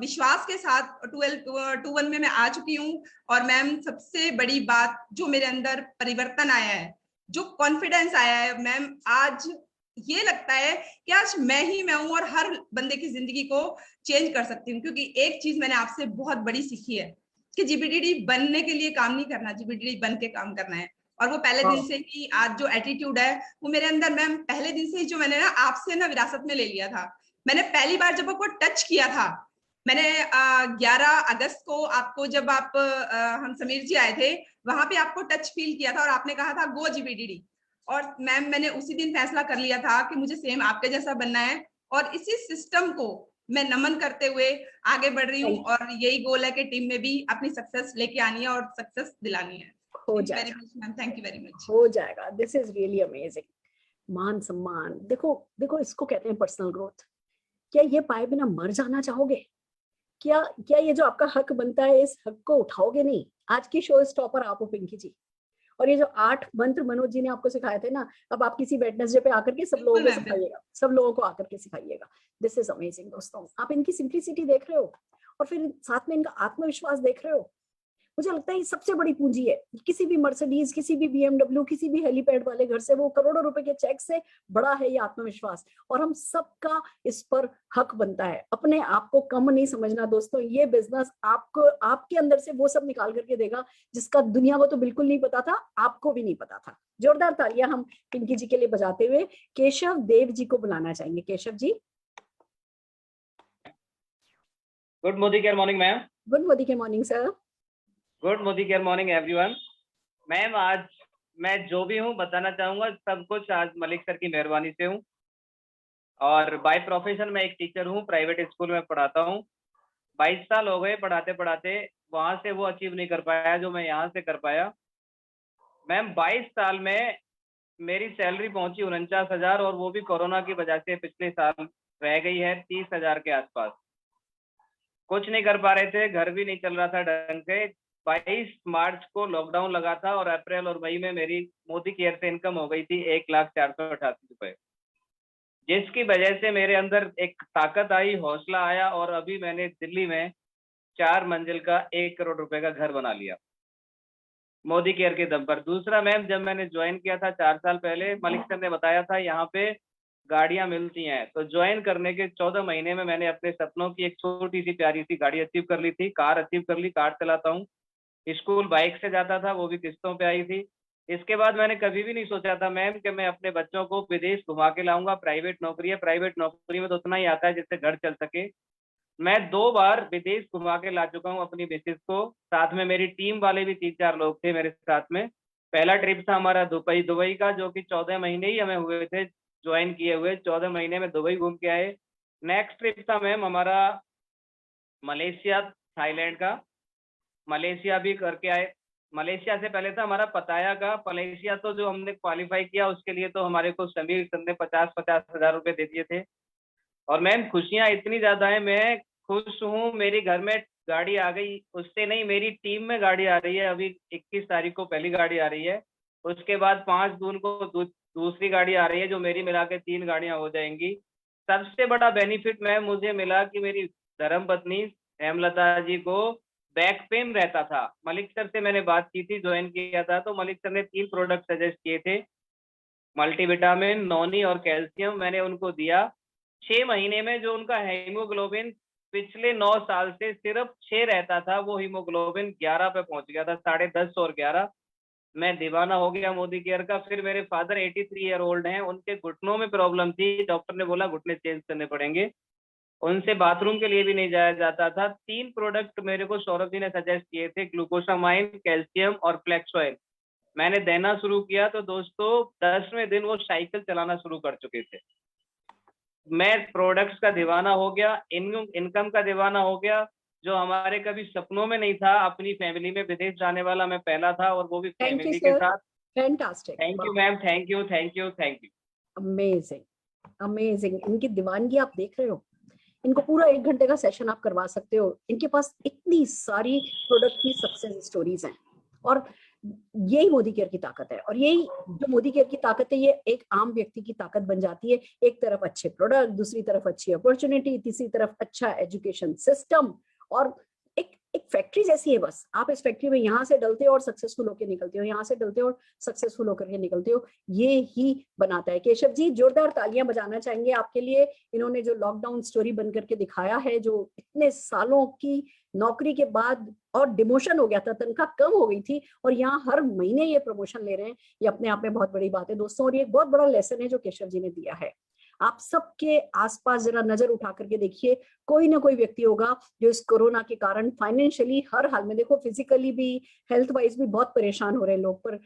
विश्वास के साथ 2L21 में मैं आ चुकी हूँ। और मैम सबसे बड़ी बात जो मेरे अंदर परिवर्तन आया है, जो कॉन्फिडेंस आया है मैम, आज ये लगता है कि आज मैं ही मैं हूँ और हर बंदे की जिंदगी को चेंज कर सकती हूँ। क्योंकि एक चीज मैंने आपसे बहुत बड़ी सीखी है कि जीबीडीडी बनने के लिए काम नहीं करना, जीबीडीडी बन के काम करना है। और वो पहले दिन से ही आज जो एटीट्यूड है वो मेरे अंदर मैम पहले दिन से ही, जो मैंने ना आपसे ना विरासत में ले लिया था। मैंने पहली बार जब आपको टच किया था, मैंने 11 अगस्त को आपको, जब आप हम समीर जी आए थे, वहां पे आपको टच फील किया था और आपने कहा था गो जीबीडीडी। और मैम मैंने उसी दिन फैसला कर लिया था कि मुझे सेम आपके जैसा बनना है। और इसी सिस्टम को मैं नमन करते हुए आगे बढ़ रही हूँ। और यही गोल है कि टीम में भी अपनी सक्सेस लेके आनी है और सक्सेस दिलानी है। हो जाएगा ma'am, thank you very much. हो जाएगा। This is really amazing. मान सम्मान, देखो देखो, इसको कहते हैं पर्सनल ग्रोथ। क्या ये पाए बिना मर जाना चाहोगे? क्या क्या ये जो आपका हक बनता है, इस हक को उठाओगे नहीं? आज की शो स्टॉपर आप हो पिंकी जी। और ये जो 8 मंत्र मनोज जी ने आपको सिखाए थे ना, अब आप किसी वेडनेसडे पे आकर के सब लोगों को सिखाइएगा, सब लोगों को आकर के सिखाइएगा। दिस इज अमेजिंग दोस्तों। आप इनकी सिंप्लिसिटी देख रहे हो और फिर साथ में इनका आत्मविश्वास देख रहे हो। मुझे लगता है ये सबसे बड़ी पूंजी है। किसी भी मर्सिडीज, किसी भी BMW, किसी भी हेलीपैड वाले घर से, वो करोड़ों रुपए के चेक से बड़ा है ये आत्मविश्वास। और हम सबका इस पर हक बनता है। अपने आप को कम नहीं समझना दोस्तों। ये बिजनेस आपको, आपके अंदर से वो सब निकाल करके देगा जिसका दुनिया को तो बिल्कुल नहीं पता था, आपको भी नहीं पता था। जोरदार तालियां हम पिंकी जी के लिए बजाते हुए केशव देव जी को बुलाना चाहेंगे। Keshav ji. Good Modicare morning ma'am. Good Modicare morning sir. Good Modicare morning everyone. Ma'am आज मैं जो भी हूँ बताना चाहूंगा, सब कुछ आज मलिक सर की मेहरबानी से हूँ। और बाय प्रोफेशन मैं एक टीचर हूँ, प्राइवेट स्कूल में पढ़ाता हूँ। 22 साल हो गए पढ़ाते पढ़ाते, वहां से वो अचीव नहीं कर पाया जो मैं यहाँ से कर पाया। मैम 22 साल में मेरी सैलरी पहुंची 49,000, और वो भी कोरोना की वजह से पिछले साल रह गई है 30,000 के आसपास। कुछ नहीं कर पा रहे थे, घर भी नहीं चल रहा था ढंग से। 22 मार्च को लॉकडाउन लगा था और अप्रैल और मई में मेरी मोदी केयर से इनकम हो गई थी 1,04,88 रुपए, जिसकी वजह से मेरे अंदर एक ताकत आई, हौसला आया। और अभी मैंने दिल्ली में 4 मंजिल का 1 करोड़ रुपए का घर बना लिया मोदी केयर के दम पर। दूसरा मैम, जब मैंने ज्वाइन किया था 4 साल पहले, मलिक सर ने बताया था यहाँ पे गाड़ियां मिलती हैं, तो ज्वाइन करने के 14 महीने में मैंने अपने सपनों की एक छोटी सी प्यारी सी गाड़ी अचीव कर ली थी, कार अचीव कर ली। कार चलाता हूँ, स्कूल बाइक से जाता था, वो भी किस्तों पे आई थी। इसके बाद मैंने कभी भी नहीं सोचा था मैम कि मैं अपने बच्चों को विदेश घुमा के लाऊंगा। प्राइवेट नौकरी है, प्राइवेट नौकरी में तो उतना ही आता है जिससे घर चल सके। मैं 2 बार विदेश घुमा के ला चुका हूँ अपनी मिसेज को, साथ में मेरी टीम वाले भी 3-4 लोग थे मेरे साथ में। पहला ट्रिप था हमारा दुबई का, जो कि 14 महीने ही हमें हुए थे ज्वाइन किए हुए। 14 महीने में दुबई घूम के आए। नेक्स्ट ट्रिप था मैम हमारा मलेशिया, थाईलैंड का। मलेशिया भी करके आए। मलेशिया से पहले था हमारा पताया का। मलेशिया तो जो हमने क्वालिफाई किया उसके लिए तो हमारे को समीर सर ने 50-50 हजार रुपए दे दिए थे। और मैम खुशियां इतनी ज्यादा है, मैं खुश हूँ। मेरी घर में गाड़ी आ गई, उससे नहीं मेरी टीम में गाड़ी आ रही है। अभी 21 तारीख को पहली गाड़ी आ रही है, उसके बाद 5 जून को दूसरी गाड़ी आ रही है, जो मेरी मिला के 3 गाड़ियां हो जाएंगी। सबसे बड़ा बेनिफिट मैम मुझे मिला कि मेरी धर्मपत्नी हेमलता जी को बैक पेन रहता था। मलिक सर से मैंने बात की थी, ज्वाइन किया था, तो मलिक सर ने 3 प्रोडक्ट सजेस्ट किए थे, मल्टीविटामिन, नॉनी और कैल्शियम। मैंने उनको दिया। 6 महीने में जो उनका हेमोग्लोबिन पिछले 9 साल से सिर्फ 6 रहता था, वो हीमोग्लोबिन 11 पे पहुंच गया था, 10.5 और 11। मैं दीवाना हो गया मोदी केयर का। फिर मेरे फादर 83 ईयर ओल्ड हैं, उनके घुटनों में प्रॉब्लम थी, डॉक्टर ने बोला घुटने चेंज करने पड़ेंगे, उनसे बाथरूम के लिए भी नहीं जाया जाता था। 3 प्रोडक्ट मेरे को सौरभ जी ने सजेस्ट किए थे, ग्लूकोसामाइन, कैल्शियम और फ्लेक्स ऑयल। मैंने देना शुरू किया तो दोस्तों 10वें दिन वो साइकिल चलाना शुरू कर चुके थे। मैं प्रोडक्ट्स का दीवाना हो गया, इनकम का दीवाना हो गया, जो हमारे कभी सपनों में नहीं था। अपनी फैमिली में विदेश जाने वाला मैं पहला था, और वो भी फैमिली के साथ। Fantastic, thank you ma'am, thank you, thank you, thank you. Amazing, amazing. इनकी दीवानगी आप देख रहे हो, इनको पूरा 1 घंटे का सेशन आप करवा सकते हो। इनके पास इतनी सारी प्रोडक्ट की सक्सेस स्टोरीज हैं, और यही मोदी केयर की ताकत है। और यही जो मोदी केयर की ताकत है, ये एक आम व्यक्ति की ताकत बन जाती है। एक तरफ अच्छे प्रोडक्ट, दूसरी तरफ अच्छी अपॉर्चुनिटी, तीसरी तरफ अच्छा एजुकेशन सिस्टम, और एक फैक्ट्री जैसी है। बस आप इस फैक्ट्री में यहाँ से डलते हो और सक्सेसफुल होकर निकलते हो, यहाँ से डलते हो और सक्सेसफुल होकर के निकलते हो। ये ही बनाता है। केशव जी, जोरदार तालियां बजाना चाहेंगे आपके लिए। इन्होंने जो लॉकडाउन स्टोरी बन करके दिखाया है, जो इतने सालों की नौकरी के बाद और डिमोशन हो गया था, तनख्वाह कम हो गई थी, और यहाँ हर महीने ये प्रमोशन ले रहे हैं, ये अपने आप में बहुत बड़ी बात है दोस्तों। और ये एक बहुत बड़ा लेसन है जो केशव जी ने दिया है। आप सबके आसपास जरा नजर उठा करके देखिए, कोई ना कोई व्यक्ति होगा जो इस कोरोना के कारण फाइनेंशियली हर हाल में, देखो फिजिकली भी, हेल्थ वाइज भी बहुत परेशान हो रहे हैं लोग, पर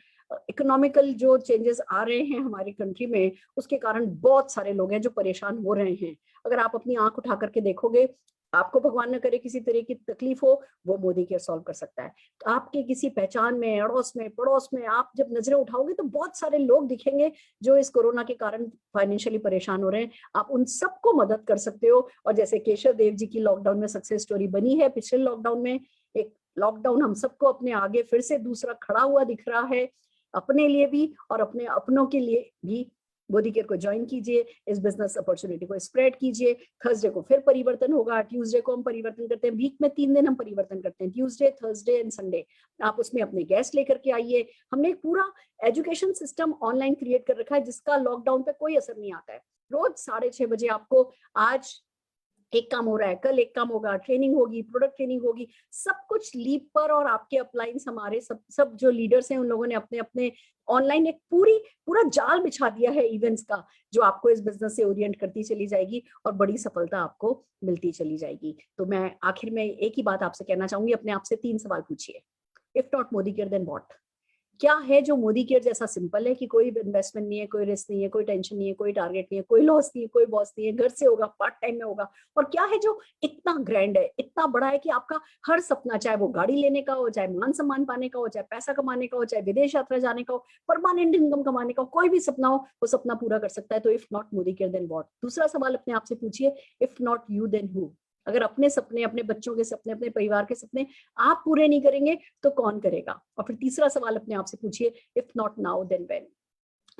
इकोनॉमिकल जो चेंजेस आ रहे हैं हमारी कंट्री में, उसके कारण बहुत सारे लोग हैं जो परेशान हो रहे हैं। अगर आप अपनी आंख उठा करके देखोगे, आपको भगवान न करे किसी तरह की तकलीफ हो, वो मोदी केयर सॉल्व कर सकता है। तो आपके किसी पहचान में, अड़ोस में, पड़ोस में आप जब नजरें उठाओगे तो बहुत सारे लोग दिखेंगे जो इस कोरोना के कारण फाइनेंशियली परेशान हो रहे हैं। आप उन सबको मदद कर सकते हो। और जैसे केशव देव जी की लॉकडाउन में सक्सेस स्टोरी बनी है, पिछले लॉकडाउन में एक लॉकडाउन हम सबको अपने आगे फिर से दूसरा खड़ा हुआ दिख रहा है, अपने लिए भी और अपने अपनों के लिए भी। मोदी केयर को ज्वाइन कीजिए, इस बिजनेस अपॉर्चुनिटी को स्प्रेड कीजिए। थर्सडे को फिर परिवर्तन होगा, ट्यूसडे को हम परिवर्तन करते हैं, वीक में 3 दिन हम परिवर्तन करते हैं, ट्यूसडे, थर्सडे एंड संडे। आप उसमें अपने गेस्ट लेकर के आइए। हमने एक पूरा एजुकेशन सिस्टम ऑनलाइन क्रिएट कर रखा है जिसका लॉकडाउन पे कोई असर नहीं आता है। रोज 6:30 बजे आपको, आज एक काम हो रहा है, कल एक काम होगा, ट्रेनिंग होगी, प्रोडक्ट ट्रेनिंग होगी, सब कुछ लीप पर। और आपके अपलाइंस, हमारे सब जो लीडर्स हैं, उन लोगों ने अपने अपने ऑनलाइन एक पूरा जाल बिछा दिया है इवेंट्स का, जो आपको इस बिजनेस से ओरिएंट करती चली जाएगी और बड़ी सफलता आपको मिलती चली जाएगी। तो मैं आखिर में एक ही बात आपसे कहना चाहूंगी, अपने आप से 3 सवाल पूछिए। If not Modicare then what? क्या है जो मोदी केयर जैसा सिंपल है कि कोई इन्वेस्टमेंट नहीं है, कोई रिस्क नहीं है, कोई टेंशन नहीं है, कोई टारगेट नहीं है, कोई लॉस नहीं है, कोई बॉस नहीं है, घर से होगा, पार्ट टाइम में होगा? और क्या है जो इतना ग्रैंड है, इतना बड़ा है कि आपका हर सपना, चाहे वो गाड़ी लेने का हो, चाहे मान सम्मान पाने का हो, चाहे पैसा कमाने का हो, चाहे विदेश यात्रा जाने का हो, परमानेंट इनकम कमाने का हो, कोई भी सपना हो, वो सपना पूरा कर सकता है। तो if not Modicare then what? दूसरा सवाल अपने आप से पूछिए, if not you then who? अगर अपने सपने, अपने बच्चों के सपने, अपने परिवार के सपने आप पूरे नहीं करेंगे तो कौन करेगा? और फिर तीसरा सवाल अपने आप से पूछिए, if not now then when?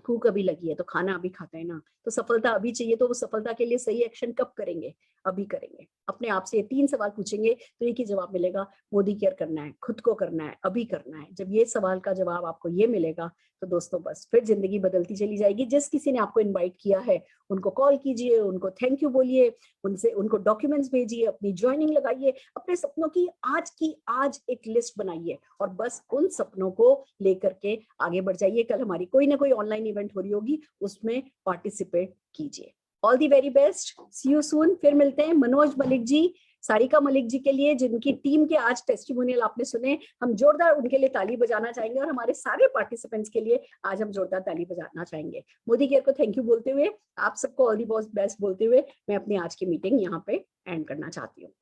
भूख अभी लगी है तो खाना अभी खाते हैं ना, तो सफलता अभी चाहिए, तो वो सफलता के लिए सही एक्शन कब करेंगे? अभी करेंगे। अपने आप से ये 3 सवाल पूछेंगे तो एक ही जवाब मिलेगा, मोदी केयर करना है, खुद को करना है, अभी करना है। जब ये सवाल का जवाब आपको ये मिलेगा तो दोस्तों बस फिर जिंदगी बदलती चली जाएगी। जिस किसी ने आपको इनवाइट किया है उनको कॉल कीजिए, उनको थैंक यू बोलिए, उनको डॉक्यूमेंट्स भेजिए, अपनी ज्वाइनिंग लगाइए, अपने सपनों की आज एक लिस्ट बनाइए और बस उन सपनों को लेकर के आगे बढ़ जाइए। कल हमारी कोई ना कोई ऑनलाइन इवेंट हो रही होगी, उसमें पार्टिसिपेट कीजिए। All the very best, see you soon. फिर मिलते हैं। मनोज मलिक जी, सारिका मलिक जी के लिए, जिनकी टीम के आज टेस्टिमोनियल आपने सुने, हम जोरदार उनके लिए ताली बजाना चाहेंगे और हमारे सारे पार्टिसिपेंट्स के लिए आज हम जोरदार ताली बजाना चाहेंगे। मोदी केयर को थैंक यू बोलते हुए, आप सबको ऑल दी बेस्ट बोलते हुए मैं अपनी आज की मीटिंग यहाँ पे एंड करना चाहती हूँ।